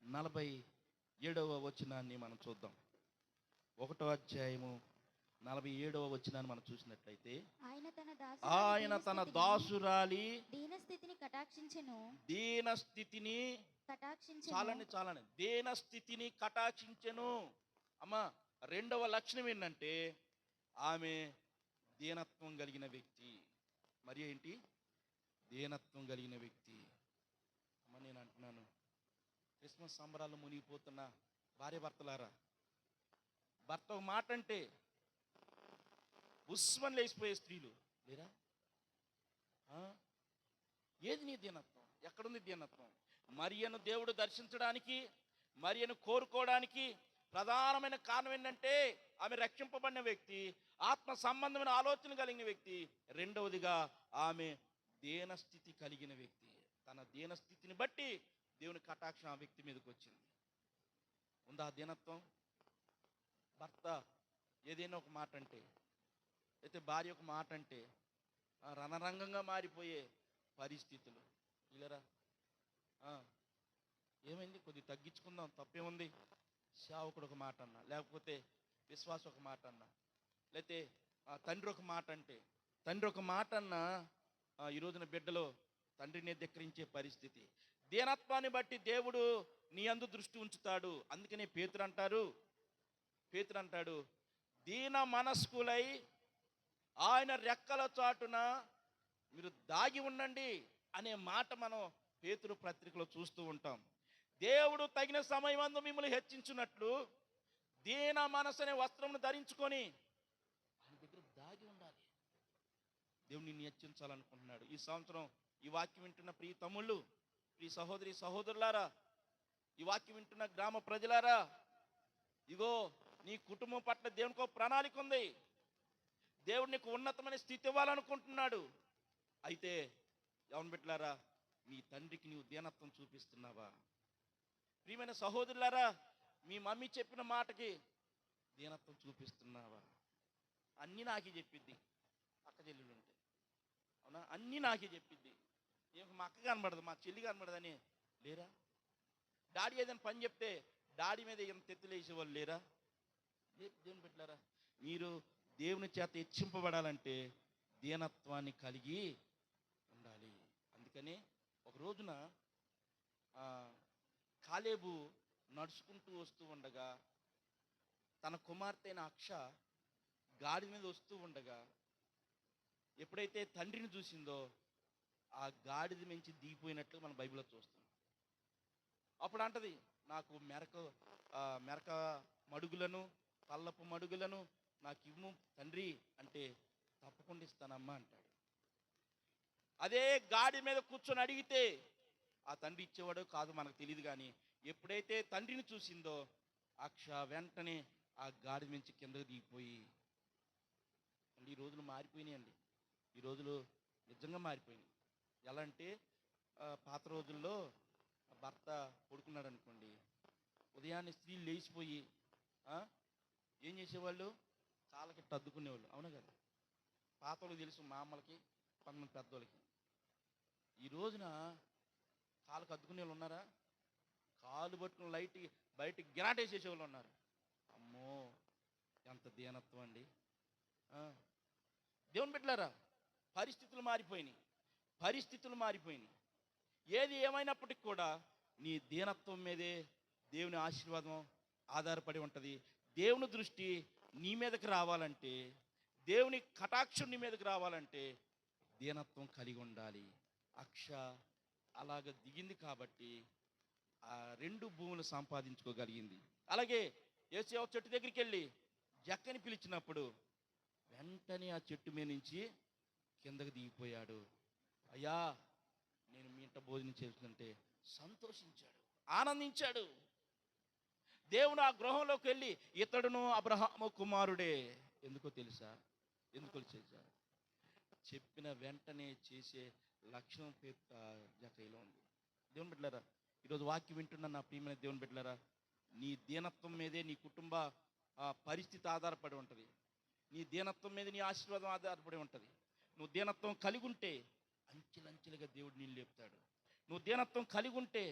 Speaker 1: 47వ వచనాన్ని మనం చూద్దాం. 1వ అధ్యాయము 47వ వచనాన్ని మనం చూసినట్లయితే, ఆయన తన దాసురాలి
Speaker 2: దీనస్థితిని కటాక్షించెను.
Speaker 1: చాలండి దీనస్థితిని కటాక్షించెను. అమ్మా, రెండవ లక్షణం ఏంటంటే ఆమె దీనత్వం కలిగిన వ్యక్తి. మరి ఏంటి? దీనత్వం కలిగిన వ్యక్తి. అమ్మ, నేను అంటున్నాను, క్రిస్మస్ సంబరాలు మునిగిపోతున్న భార్య భర్తలారా, భర్త ఒక మాట అంటే ఉస్మని లేచిపోయే స్త్రీలు లేరా? ఏది నీ దీనత్వం? ఎక్కడుంది దీనత్వం? మరియను దేవుడు దర్శించడానికి, మరియను కోరుకోవడానికి ప్రధానమైన కారణం ఏంటంటే ఆమె రక్షింపబడిన వ్యక్తి, ఆత్మ సంబంధమైన ఆలోచన కలిగిన వ్యక్తి. రెండవదిగా ఆమె దీనస్థితి కలిగిన వ్యక్తి. తన దీనస్థితిని బట్టి దేవుని కటాక్షం ఆ వ్యక్తి మీదకి వచ్చింది. ఉందా దీనత్వం? భర్త ఏదైనా ఒక మాట అంటే, అయితే భార్య ఒక మాట అంటే రణరంగంగా మారిపోయే పరిస్థితులు. ఇలారా, ఏమైంది, కొద్దిగా తగ్గించుకుందాం, తప్పేముంది, సేవకుడు ఒక మాట అన్నా, లేకపోతే విశ్వాసం ఒక మాట అన్నా, లేకపోతే తండ్రి ఒక మాట అంటే, తండ్రి ఒక మాట అన్నా ఈ రోజున బిడ్డలో తండ్రిని ధిక్కరించే పరిస్థితి. దీనత్వాన్ని బట్టి దేవుడు నీ యందు దృష్టి ఉంచుతాడు. అందుకనే పేతురు అంటాడు, దీన మనస్కులై ఆయన రెక్కల చాటున మీరు దాగి ఉండండి అనే మాట మనం పేతురు పత్రికలో చూస్తూ ఉంటాం. దేవుడు తగిన సమయమందు మిమ్మల్ని హెచ్చించున్నట్లు దీన మనసు అనే వస్త్రమును ధరించుకొని ఆయన దగ్గర దాగి ఉండాలి. దేవుడు నిన్ను హెచ్చించాలనుకుంటున్నాడు. ఈ సంవత్సరం ఈ వాక్యం వింటున్న ప్రియ తమ్ముళ్ళు, ప్రియ సహోదరులారా, ఈ వాక్యం వింటున్న గ్రామ ప్రజలారా, ఇగో నీ కుటుంబం పట్ల దేవునికి ఒక ప్రణాళిక ఉంది. దేవుడు నీకు ఉన్నతమైన స్థితి ఇవ్వాలనుకుంటున్నాడు. అయితే ఎవరిని బిడ్డలారా, మీ తండ్రికి నీవు దీనత్వం చూపిస్తున్నావా? ప్రియమైన సహోదరులారా, మీ మమ్మీ చెప్పిన మాటకి దీనత్వం చూపిస్తున్నావా? అన్నీ నాకే చెప్పిద్ది, అక్క చెల్లెలు ఉంటే, అవునా? అన్నీ నాకే చెప్పిద్ది. మా అక్క కనబడదు, మా చెల్లి కనబడదని లేరా? డాడీ ఏదైనా పని చెప్తే డాడీ మీద ఎంత ఎత్తులేసేవాళ్ళు లేరా? దేవుని బిడ్డలారా, మీరు దేవుని చేత హెచ్చింపబడాలంటే దీనత్వాన్ని కలిగి ఉండాలి. అందుకని ఒక రోజున కాలేబు నడుచుకుంటూ వస్తూ ఉండగా తన కుమార్తె అయిన అక్ష గాడి మీద వస్తూ ఉండగా ఎప్పుడైతే తండ్రిని చూసిందో ఆ గాడిద మించి దిగిపోయినట్లు మన బైబిల్లో చూస్తాం. అప్పుడు అంటది, నాకు మెరక మడుగులను, పల్లపు మడుగులను నాకు ఇవ్వు తండ్రి అంటే, తప్పకుండా ఇస్తానమ్మా అంటాడు. అదే గాడి మీద కూర్చొని అడిగితే ఆ తండ్రి ఇచ్చేవాడో కాదు మనకు తెలియదు, కానీ ఎప్పుడైతే తండ్రిని చూసిందో అక్ష వెంటనే ఆ గాడి నుంచి కిందకు దిగిపోయి, అండి ఈ రోజులు మారిపోయినాయండి. ఈ రోజులు నిజంగా మారిపోయినాయి. ఎలా అంటే పాత రోజుల్లో భర్త పడుకున్నాడు అనుకోండి, ఉదయాన్నే స్త్రీలు లేచిపోయి ఏం చేసేవాళ్ళు, కాళ్ళకి అద్దుకునేవాళ్ళు, అవునా కదా? పాత వాళ్ళకి తెలుసు, మా అమ్మలకి, కొంతమంది పెద్దోళ్ళకి. ఈ రోజున కాళ్ళకి అద్దుకునే వాళ్ళు ఉన్నారా? కాలు పట్టుకుని లైట్ బయట గిరాటేసేసేవాళ్ళు ఉన్నారు. అమ్మో, ఎంత దీనత్వం అండి! దేవుని బిడ్డలారా, పరిస్థితులు మారిపోయినాయి. ఏది ఏమైనప్పటికీ కూడా నీ దీనత్వం మీదే దేవుని ఆశీర్వాదం ఆధారపడి ఉంటుంది. దేవుని దృష్టి నీ మీదకి రావాలంటే, దేవుని కటాక్షం నీ మీదకి రావాలంటే దీనత్వం కలిగి ఉండాలి. అక్ష అలాగ దిగింది కాబట్టి ఆ 2 భూములు సంపాదించుకోగలిగింది. అలాగే యేసు చెట్టు దగ్గరికి వెళ్ళి జక్కని పిలిచినప్పుడు వెంటనే ఆ చెట్టు మీద నుంచి కిందకు దిగిపోయాడు. అయ్యా, నేను మీ ఇంట ఇంట భోజనం చేస్తుంటే సంతోషించాడు, ఆనందించాడు. దేవుడు ఆ గృహంలోకి వెళ్ళి ఇతడును అబ్రహాము కుమారుడే. ఎందుకో తెలుసా? చెప్పిన వెంటనే చేసే లక్షణం జకైలో ఉంది. దేవుని బిడ్డలారా, ఈరోజు వాక్యం వింటున్న నా ప్రియమైన దేవుని బిడ్డలారా, నీ దీనత్వం మీదే నీ కుటుంబ పరిస్థితి ఆధారపడి ఉంటుంది. నీ దీనత్వం మీద నీ ఆశీర్వాదం ఆధారపడి ఉంటుంది. నువ్వు దీనత్వం కలిగి ఉంటే అంచెలంచెలుగా దేవుడు నిన్ను లేపుతాడు. నువ్వు దీనత్వం కలిగి ఉంటే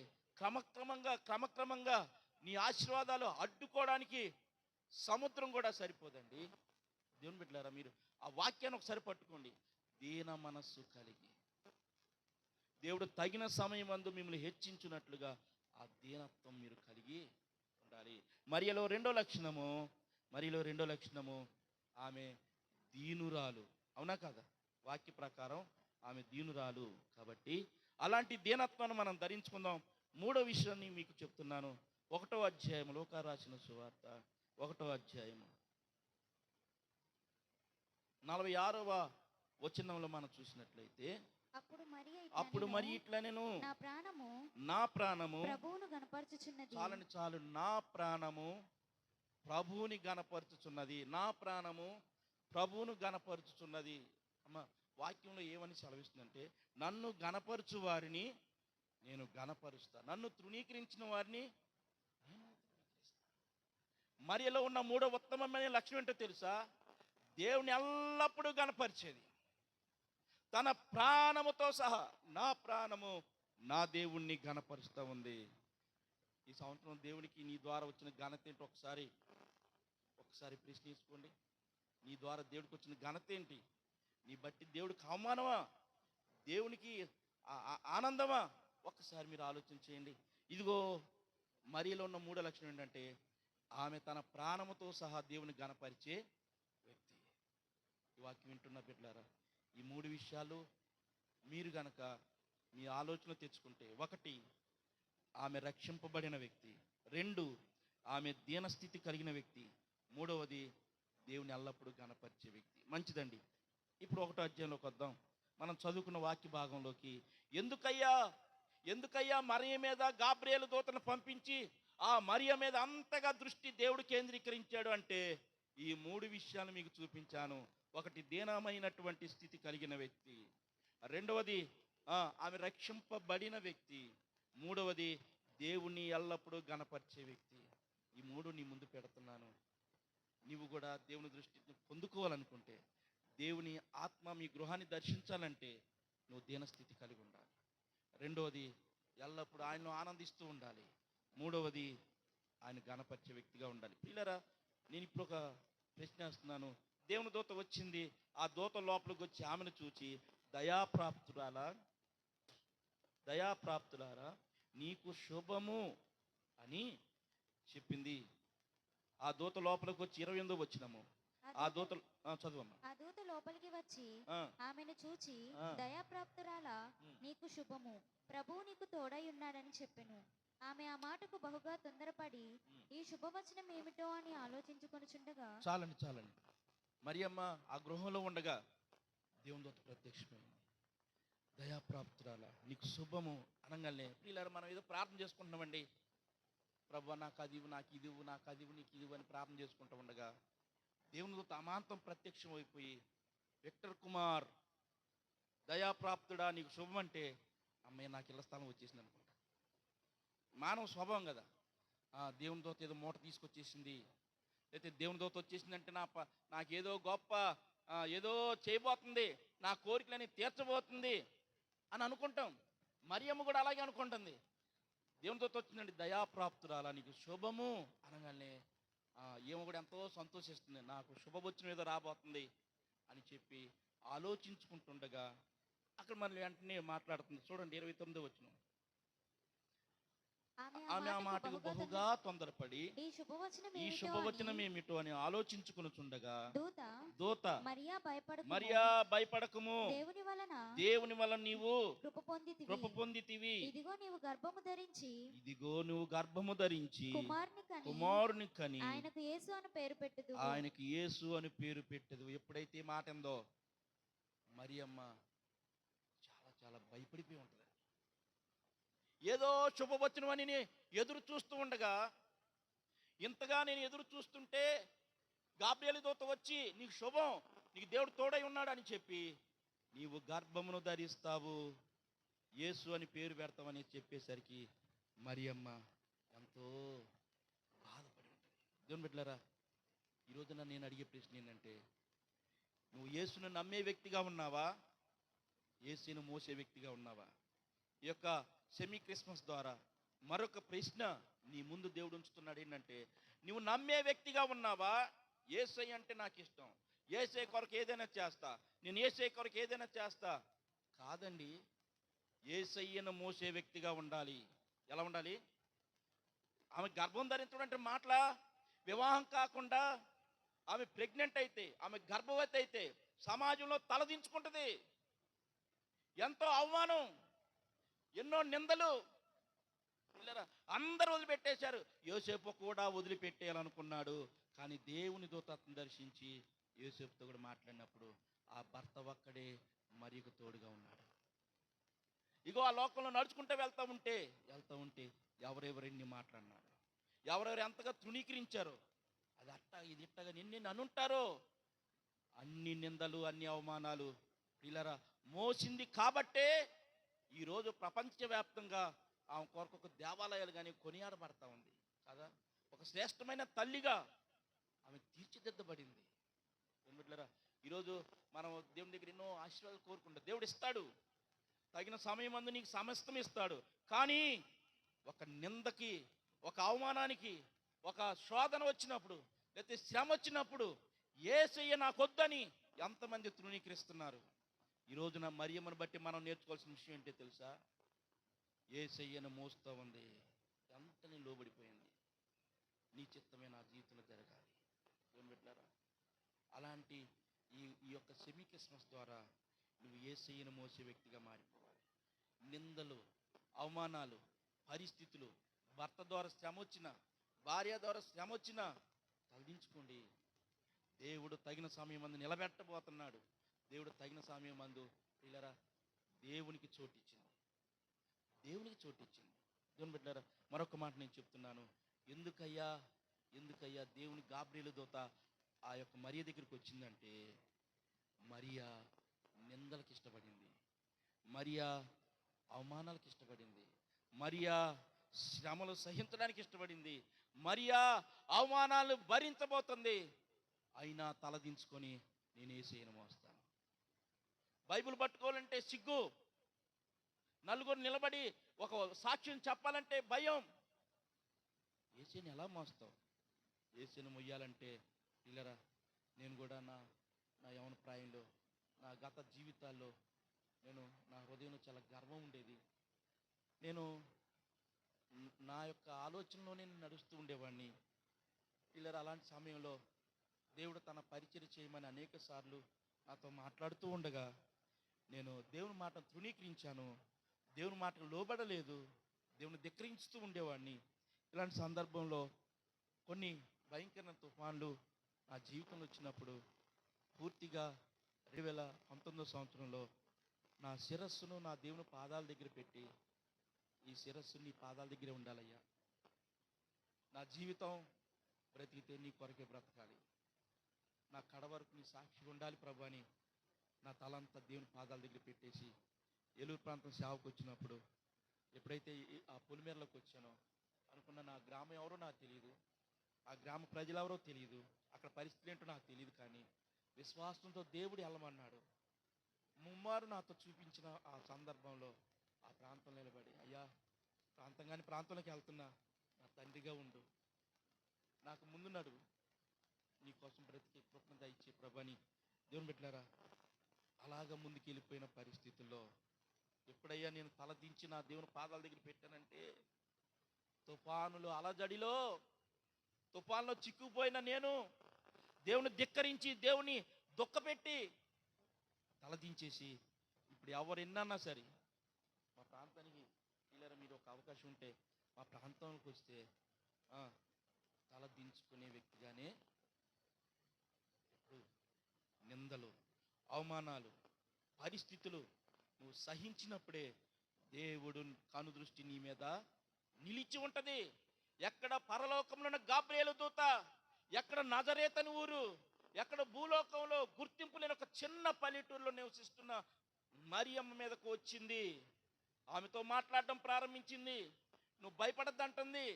Speaker 1: క్రమక్రమంగా నీ ఆశీర్వాదాలు అడ్డుకోవడానికి సముద్రం కూడా సరిపోదండి. దేవుని బిడ్డలారా, మీరు ఆ వాక్యాన్ని ఒకసారి పట్టుకోండి. దీన మనస్సు కలిగి దేవుడు తగిన సమయం అందు మిమ్మల్ని హెచ్చించున్నట్లుగా ఆ దీనత్వం మీరు కలిగి ఉండాలి. మరియలో రెండో లక్షణము ఆమె దీనురాలు. అవునా కాదా? వాక్య ప్రకారం ఆమె దీనురాలు. కాబట్టి అలాంటి దీనత్వాన్ని మనం ధరించుకుందాం. మూడో విషయాన్ని మీకు చెప్తున్నాను. 1వ అధ్యాయం, లూకా రాసిన సువార్త 1వ అధ్యాయము 46వ వచనంలో మనం చూసినట్లయితే, అప్పుడు మరి ఇట్లా నేను నా ప్రాణము
Speaker 2: ప్రభువును గణపరచుచున్నది.
Speaker 1: చాలు, నా ప్రాణము ప్రభువుని గణపరచుచున్నది. నా ప్రాణము ప్రభువును గణపరచుచున్నది. అమ్మ, వాక్యంలో ఏమని సెలవిస్తుందంటే, నన్ను గణపరచు వారిని నేను గణపరుస్తా, నన్ను తృణీకరించిన వారిని నేను తృణీకరిస్తా. మరియలో ఉన్న మూడో ఉత్తమమైన లక్షణం ఏంటో తెలుసా? దేవుని ఎల్లప్పుడూ గణపరిచేది. తన ప్రాణముతో సహా నా ప్రాణము నా దేవుణ్ణి గణపరుస్తూ ఉంది. ఈ సంవత్సరం దేవునికి నీ ద్వారా వచ్చిన ఘనత ఏంటో ఒకసారి ప్రశ్నించుకోండి. నీ ద్వారా దేవుడికి వచ్చిన ఘనత ఏంటి? నీ బట్టి దేవుడికి అవమానమా, దేవునికి ఆనందమా? ఒక్కసారి మీరు ఆలోచన చేయండి. ఇదిగో మరియలో ఉన్న మూడో లక్షణం ఏంటంటే, ఆమె తన ప్రాణముతో సహా దేవుని గణపరిచే వ్యక్తి. ఈ వాక్యం వింటున్న బిడ్డలారా, ఈ మూడు విషయాలు మీరు గనక మీ ఆలోచన తెచ్చుకుంటే, 1, ఆమె రక్షింపబడిన వ్యక్తి. 2, ఆమె దీనస్థితి కలిగిన వ్యక్తి. 3వది, దేవుని ఎల్లప్పుడూ గణపరిచే వ్యక్తి. మంచిదండి. ఇప్పుడు 1వ అధ్యాయంలోకి వద్దాం. మనం చదువుకున్న వాక్య భాగంలోకి. ఎందుకయ్యా మరియ మీద గాబ్రియేలు దూతను పంపించి ఆ మరియ మీద అంతగా దృష్టి దేవుడు కేంద్రీకరించాడు అంటే, ఈ 3 విషయాలు మీకు చూపించాను. 1, దీనమైనటువంటి స్థితి కలిగిన వ్యక్తి. 2వది, ఆమె రక్షింపబడిన వ్యక్తి. 3వది, దేవుని ఎల్లప్పుడూ గణపరిచే వ్యక్తి. ఈ 3 నీ ముందు పెడుతున్నాను. నీవు కూడా దేవుని దృష్టిని పొందుకోవాలనుకుంటే, దేవుని ఆత్మ మీ గృహాన్ని దర్శించాలంటే నువ్వు దీనస్థితి కలిగి ఉండాలి. 2వది, ఎల్లప్పుడూ ఆయన్ను ఆనందిస్తూ ఉండాలి. 3వది, ఆయన గణపరిచే వ్యక్తిగా ఉండాలి. పిల్లరా, నేను ఇప్పుడు ఒక ప్రశ్న వేస్తున్నాను. దేవుని దూత వచ్చింది. ఆ దూత లోపలికి వచ్చి ఆమెను చూచి, దయాప్రాప్తులారా నీకు శుభము అని చెప్పింది. ఆ దూత లోపలికి వచ్చి 28వ వచనము. ఆ దూత చదువమ్మా.
Speaker 2: ఆ దూత లోపలికి వచ్చి ఆమెను చూచి, దయాప్రాప్తురాలా నీకు శుభము, ప్రభువు నీకు తోడై ఉన్నాడని చెప్పెను. ఆమె ఆ మాటకు బహుగా తొందరపడి ఈ శుభవచనం ఏమిటో అని ఆలోచించుకొనుచుండగా,
Speaker 1: చాలండి. మరియమ్మ ఆ గృహంలో ఉండగా దేవుని దూత ప్రత్యక్షమైంది. దయాప్రాప్తురాలా నీకు శుభము అనగానే, పిల్లలు మనం ఏదో ప్రార్థన చేసుకుంటున్నామండి. ప్రభువా నాకు అదివు, నాకు ఇదివు, నాకు అదివు, నీకు ఇదివు అని ప్రార్థన చేసుకుంటూ ఉండగా దేవుని దూత అమాంతం ప్రత్యక్షం అయిపోయి, విక్టర్ కుమార్ దయాప్రాప్తుడా నీకు శుభం అంటే, అమ్మాయి నాకు ఇళ్ల స్థలం వచ్చేసింది అనుకుంటా. మానవ స్వభావం కదా. దేవుని దూత ఏదో మూట తీసుకొచ్చేసింది, అయితే దేవుని దూత వచ్చేసిందంటే నాకేదో గొప్ప ఏదో చేయబోతుంది, నా కోరికలని తీర్చబోతుంది అని అనుకుంటాం. మరియమ్మ కూడా అలాగే అనుకుంటుంది. దేవుని దూత వచ్చిందండి, దయాప్రాప్తురాలా నీకు శుభము అనగానే ఏమో కూడా ఎంతో సంతోషిస్తుంది. నాకు శుభవచనం ఏదో రాబోతుంది అని చెప్పి ఆలోచించుకుంటుండగా అక్కడ మళ్ళీ వెంటనే మాట్లాడుతుంది. చూడండి 29వ వచనం. ఆమె ఆ మాటకు బహుగా తొందరపడి ఈ శుభవచనం ఏమిటో అని ఆలోచించుకొనుచుండగా దూత మరియా భయపడకము, దేవుని వలన నీవు కృప పొందితివి. ఇదిగో నువ్వు గర్భము ధరించి కుమారుని కని ఆయనకు యేసు అని పేరు పెట్టెదు. ఎప్పుడైతే మాట ఎందో మరియమ్మ చాలా భయపడిపోయి ఉంటుంది. ఏదో శుభవచనమని ఎదురు చూస్తూ ఉండగా, ఇంతగా నేను ఎదురు చూస్తుంటే గాబ్రియేలు దూత వచ్చి నీకు శుభం, నీకు దేవుడు తోడై ఉన్నాడు అని చెప్పి, నీవు గర్భమును ధరిస్తావు, యేసు అని పేరు పెడతామని చెప్పేసరికి మరియమ్మ ఎంతో బాధపడి ఉంటుంది. దేవుని బిడ్డలారా, ఈరోజున నేను అడిగే ప్రశ్న ఏంటంటే, నువ్వు యేసును నమ్మే వ్యక్తిగా ఉన్నావా, యేసును మోసే వ్యక్తిగా ఉన్నావా? ఈ యొక్క సెమీ క్రిస్మస్ ద్వారా మరొక ప్రశ్న నీ ముందు దేవుడు ఉంచుతున్నాడు. ఏంటంటే, నువ్వు నమ్మే వ్యక్తిగా ఉన్నావా? యేసయ్య అంటే నాకు ఇష్టం, యేసయ్య కొరకు ఏదైనా చేస్తా, నేను యేసయ్య కొరకు ఏదైనా చేస్తా. కాదండి, యేసయ్యను మోసే వ్యక్తిగా ఉండాలి. ఎలా ఉండాలి? ఆమె గర్భం ధరించడం అంటే మాటలా? వివాహం కాకుండా ఆమె ప్రెగ్నెంట్ అయితే, ఆమె గర్భవతి అయితే సమాజంలో తలదించుకుంటుంది. ఎంతో అవమానం, ఎన్నో నిందలు. పిల్లరా, అందరూ వదిలిపెట్టేశారు. యోసేపు కూడా వదిలిపెట్టేయాలనుకున్నాడు. కానీ దేవుని దూతను దర్శించి యోసేపుతో కూడా మాట్లాడినప్పుడు ఆ భర్త ఒక్కడే మరియకు తోడుగా ఉన్నాడు. ఇగో ఆ లోకంలో నడుచుకుంటూ వెళ్తూ ఉంటే ఎవరెవరిని మాట్లాడినారు, ఎవరెవరు ఎంతగా తృణీకరించారు. అది అట్ట ఇది ఇట్టగా నిన్ను అనుంటారో, అన్ని నిందలు అన్ని అవమానాలు పిల్లరా మోసింది కాబట్టే ఈరోజు ప్రపంచవ్యాప్తంగా ఆమె కొరకు ఒక దేవాలయాలు కానీ కొనియాడబడతా ఉంది కదా. ఒక శ్రేష్టమైన తల్లిగా ఆమె తీర్చిదిద్దబడింది. బిడ్డలారా, ఈరోజు మనం దేవుని దగ్గర ఎన్నో ఆశీర్వాదాలు కోరుకుంటాం. దేవుడు ఇస్తాడు, తగిన సమయం అందు నీకు సమస్తం ఇస్తాడు. కానీ ఒక నిందకి, ఒక అవమానానికి, ఒక శోధన వచ్చినప్పుడు, లేకపోతే శ్రమ వచ్చినప్పుడు యేసయ్య నాకొద్దని ఎంతమంది తృణీకరిస్తున్నారు. ఈరోజున మరియమ్మను బట్టి మనం నేర్చుకోవాల్సిన విషయం ఏంటో తెలుసా? యేసయ్యను మోస్తూ ఉంది, ఎంతని లోబడిపోయింది. నీ చిత్తమే నా జీవితంలో జరగాలి. ఏం పెట్టారా? అలాంటి ఈ యొక్క సెమీ క్రిస్మస్ ద్వారా నువ్వు యేసయ్యను మోసే వ్యక్తిగా మారిపోవాలి. నిందలు, అవమానాలు, పరిస్థితులు, భర్త ద్వారా శ్రమ వచ్చినా, భార్య ద్వారా శ్రమ వచ్చినా తగ్గించుకోండి. దేవుడు తగిన సమయం అందు నిలబెట్టబోతున్నాడు. దేవుడు తగిన సమయం అందు పిల్లరా దేవునికి చోటిచ్చింది, దేవునికి చోటిచ్చింది. దేవుని బిడ్డలారా, మరొక మాట నేను చెప్తున్నాను. ఎందుకయ్యా దేవుని గాబ్రియేలు దూత ఆ యొక్క మరియ దగ్గరికి వచ్చిందంటే, మరియా నిందలకు ఇష్టపడింది, మరియా అవమానాలకు ఇష్టపడింది, మరియా శ్రమలు సహించడానికి ఇష్టపడింది, మరియా అవమానాలు భరించబోతుంది. అయినా తలదించుకొని నేను యేసయ్యను మోస్తాను. బైబిల్ పట్టుకోవాలంటే సిగ్గు, నలుగురు నిలబడి ఒక సాక్ష్యం చెప్పాలంటే భయం. యేసయ్యను ఎలా మోస్తావు? యేసయ్యను మొయ్యాలంటే పిల్లరా, నేను కూడా నా యవన ప్రాయంలో, నా గత జీవితాల్లో నా హృదయంలో చాలా గర్వం ఉండేది. నేను నా యొక్క ఆలోచనలోనే నడుస్తూ ఉండేవాడిని. పిల్లరా, అలాంటి సమయంలో దేవుడు తన పరిచయం చేయమని అనేక సార్లు నాతో మాట్లాడుతూ ఉండగా నేను దేవుని మాటను తృణీకరించాను, దేవుని మాటకు లోబడలేదు, దేవుని ధిక్కరించుతూ ఉండేవాడిని. ఇలాంటి సందర్భంలో కొన్ని భయంకరమైన తుఫాన్లు నా జీవితంలో వచ్చినప్పుడు పూర్తిగా 2019 సంవత్సరంలో నా శిరస్సును నా దేవుని పాదాల దగ్గర పెట్టి, ఈ శిరస్సు నీ పాదాల దగ్గరే ఉండాలయ్యా, నా జీవితం బ్రతికితే నీ కొరకే బ్రతకాలి, నా కడ వరకు నీ సాక్షి ఉండాలి ప్రభు అని నా తలంతా దేవుని పాదాల దగ్గర పెట్టేసి ఏలూరు ప్రాంతం సేవకు వచ్చినప్పుడు, ఎప్పుడైతే ఆ పొలిమేరలోకి వచ్చానో అనుకున్న, నా గ్రామం ఎవరో నాకు తెలియదు, ఆ గ్రామ ప్రజలు ఎవరో తెలియదు, అక్కడ పరిస్థితులు ఏంటో నాకు తెలియదు. కానీ విశ్వాసంతో దేవుడు వెళ్ళమన్నాడు. ముమ్మారు నాతో చూపించిన ఆ సందర్భంలో ఆ ప్రాంతంలో నిలబడి, అయ్యా ప్రాంతంలోకి వెళ్తున్నా, నా తండ్రిగా ఉండు, నాకు ముందు నడువు, నీకోసం బ్రతికి కృపణ దయచే ప్రభని. దేవుని బిడ్డలారా, అలాగ ముందుకు వెళ్ళిపోయిన పరిస్థితుల్లో ఎప్పుడయ్యా నేను తలదించి నా దేవుని పాదాల దగ్గర పెట్టానంటే, తుఫానులు అలజడిలో, తుఫాన్లో చిక్కుపోయిన నేను దేవుని ధిక్కరించి, దేవుని దుఃఖపెట్టి తలదించేసి, ఇప్పుడు ఎవరు ఎన్నన్నా సరే మా ప్రాంతానికి పిల్లలు మీరు ఒక అవకాశం ఉంటే మా ప్రాంతంలోకి వస్తే తలదించుకునే వ్యక్తిగానే ఇప్పుడు నిందలు, అవమానాలు, పరిస్థితులు నువ్వు సహించినప్పుడే దేవుడు కనుదృష్టి నీ మీద నిలిచి ఉంటది. ఎక్కడ పరలోకంలో ఉన్న గాబ్రియేలు దూత, ఎక్కడ నజరేతని ఊరు, ఎక్కడ భూలోకంలో గుర్తింపు లేని ఒక చిన్న పల్లెటూరులో నివసిస్తున్న మరియమ్మ మీదకు వచ్చింది. ఆమెతో మాట్లాడడం ప్రారంభించింది. నువ్వు భయపడద్దంటుంది,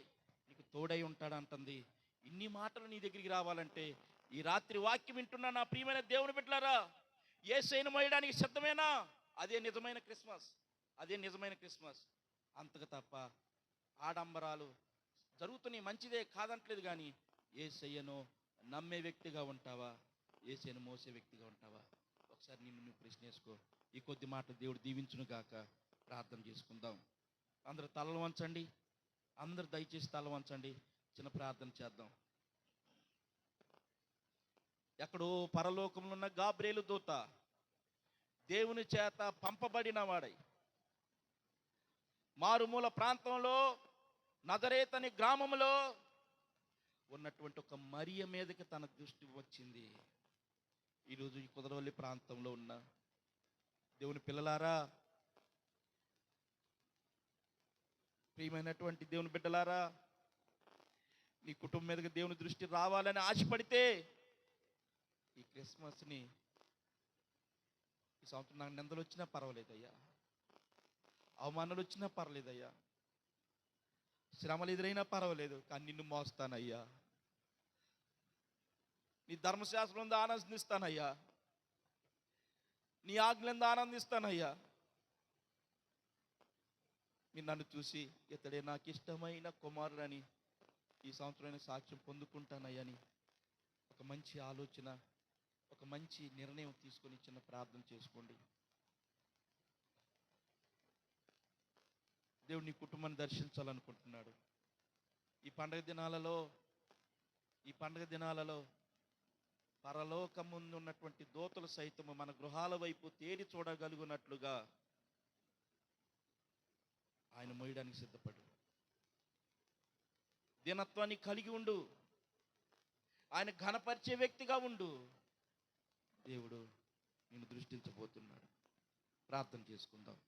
Speaker 1: నీకు తోడై ఉంటాడంటుంది. ఇన్ని మాటలు నీ దగ్గరికి రావాలంటే ఈ రాత్రి వాక్యం వింటున్నా నా ప్రియమైన దేవుని బిడ్డలారా, యేసయ్యను మోయడానికి సిద్ధమేనా? అదే నిజమైన క్రిస్మస్, అదే నిజమైన క్రిస్మస్. అంతకు తప్ప ఆడంబరాలు జరుగుతున్నాయి, మంచిదే కాదంటలేదు, కానీ యేసయ్యను నమ్మే వ్యక్తిగా ఉంటావా, యేసయ్యను మోసే వ్యక్తిగా ఉంటావా? ఒకసారి నిన్ను నువ్వు ప్రశ్న వేసుకో. ఈ కొద్ది మాట దేవుడు దీవించును గాక. ప్రార్థన చేసుకుందాం. అందరు తలలు వంచండి, అందరు దయచేసి తల వంచండి, చిన్న ప్రార్థన చేద్దాం. ఎక్కడో పరలోకంలో ఉన్న గాబ్రియేలు దూత దేవుని చేత పంపబడిన వాడై మారుమూల ప్రాంతంలో నజరేతని గ్రామంలో ఉన్నటువంటి ఒక మరియ మీదకి తన దృష్టి వచ్చింది. ఈరోజు ఈ కుదరవల్లి ప్రాంతంలో ఉన్న దేవుని పిల్లలారా, ప్రియమైనటువంటి దేవుని బిడ్డలారా, నీ కుటుంబం మీదకి దేవుని దృష్టి రావాలని ఆశపడితే ఈ క్రిస్మస్ని, ఈ సంవత్సరం నాకు నిందలు వచ్చినా పర్వాలేదయ్యా, అవమానాలు వచ్చినా పర్వాలేదయ్యా, శ్రమలు ఎదురైనా పర్వాలేదు, కానీ నిన్ను మోస్తానయ్యా, నీ ధర్మశాస్త్రం ఆనందిస్తానయ్యా, నీ ఆజ్ఞలందు ఆనందిస్తానయ్యా. మీరు నన్ను చూసి ఇతడే నాకు ఇష్టమైన కుమారుడని ఈ సంవత్సరమైన సాక్ష్యం పొందుకుంటానయ్యని ఒక మంచి ఆలోచన, ఒక మంచి నిర్ణయం తీసుకొని చిన్న ప్రార్థన చేసుకోండి. దేవుడు నీ కుటుంబాన్ని దర్శించాలనుకుంటున్నాడు. ఈ పండగ దినాలలో పరలోకం ముందు ఉన్నటువంటి దూతలు సైతము మన గృహాల వైపు తేరి చూడగలుగునట్లుగా ఆయన మోయడానికి సిద్ధపడు. దీనత్వాన్ని కలిగి ఉండు, ఆయన ఘనపరిచే వ్యక్తిగా ఉండు. దేవుడు నిన్ను దృష్టించబోతున్నాడు. ప్రార్థన చేసుకుందాం.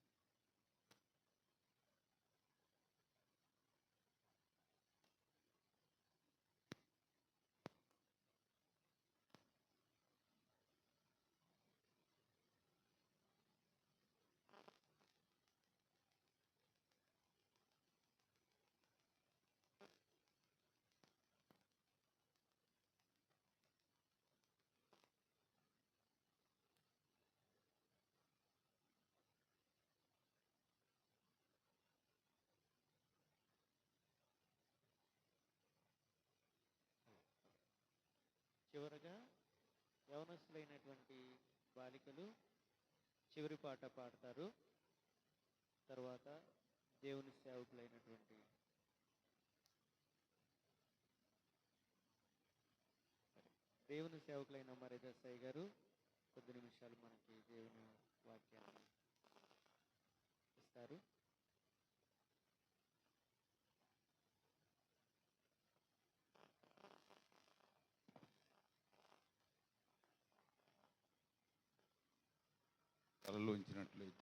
Speaker 3: చివరగా యవనస్తులైనటువంటి బాలికలు చివరి పాట పాడతారు. తర్వాత దేవుని సేవకులైనటువంటి మరి దశయ్య గారు కొద్ది నిమిషాలు మనకి దేవుని వాక్యాన్ని ఇస్తారు.
Speaker 4: తలలో ఉంచినట్లయితే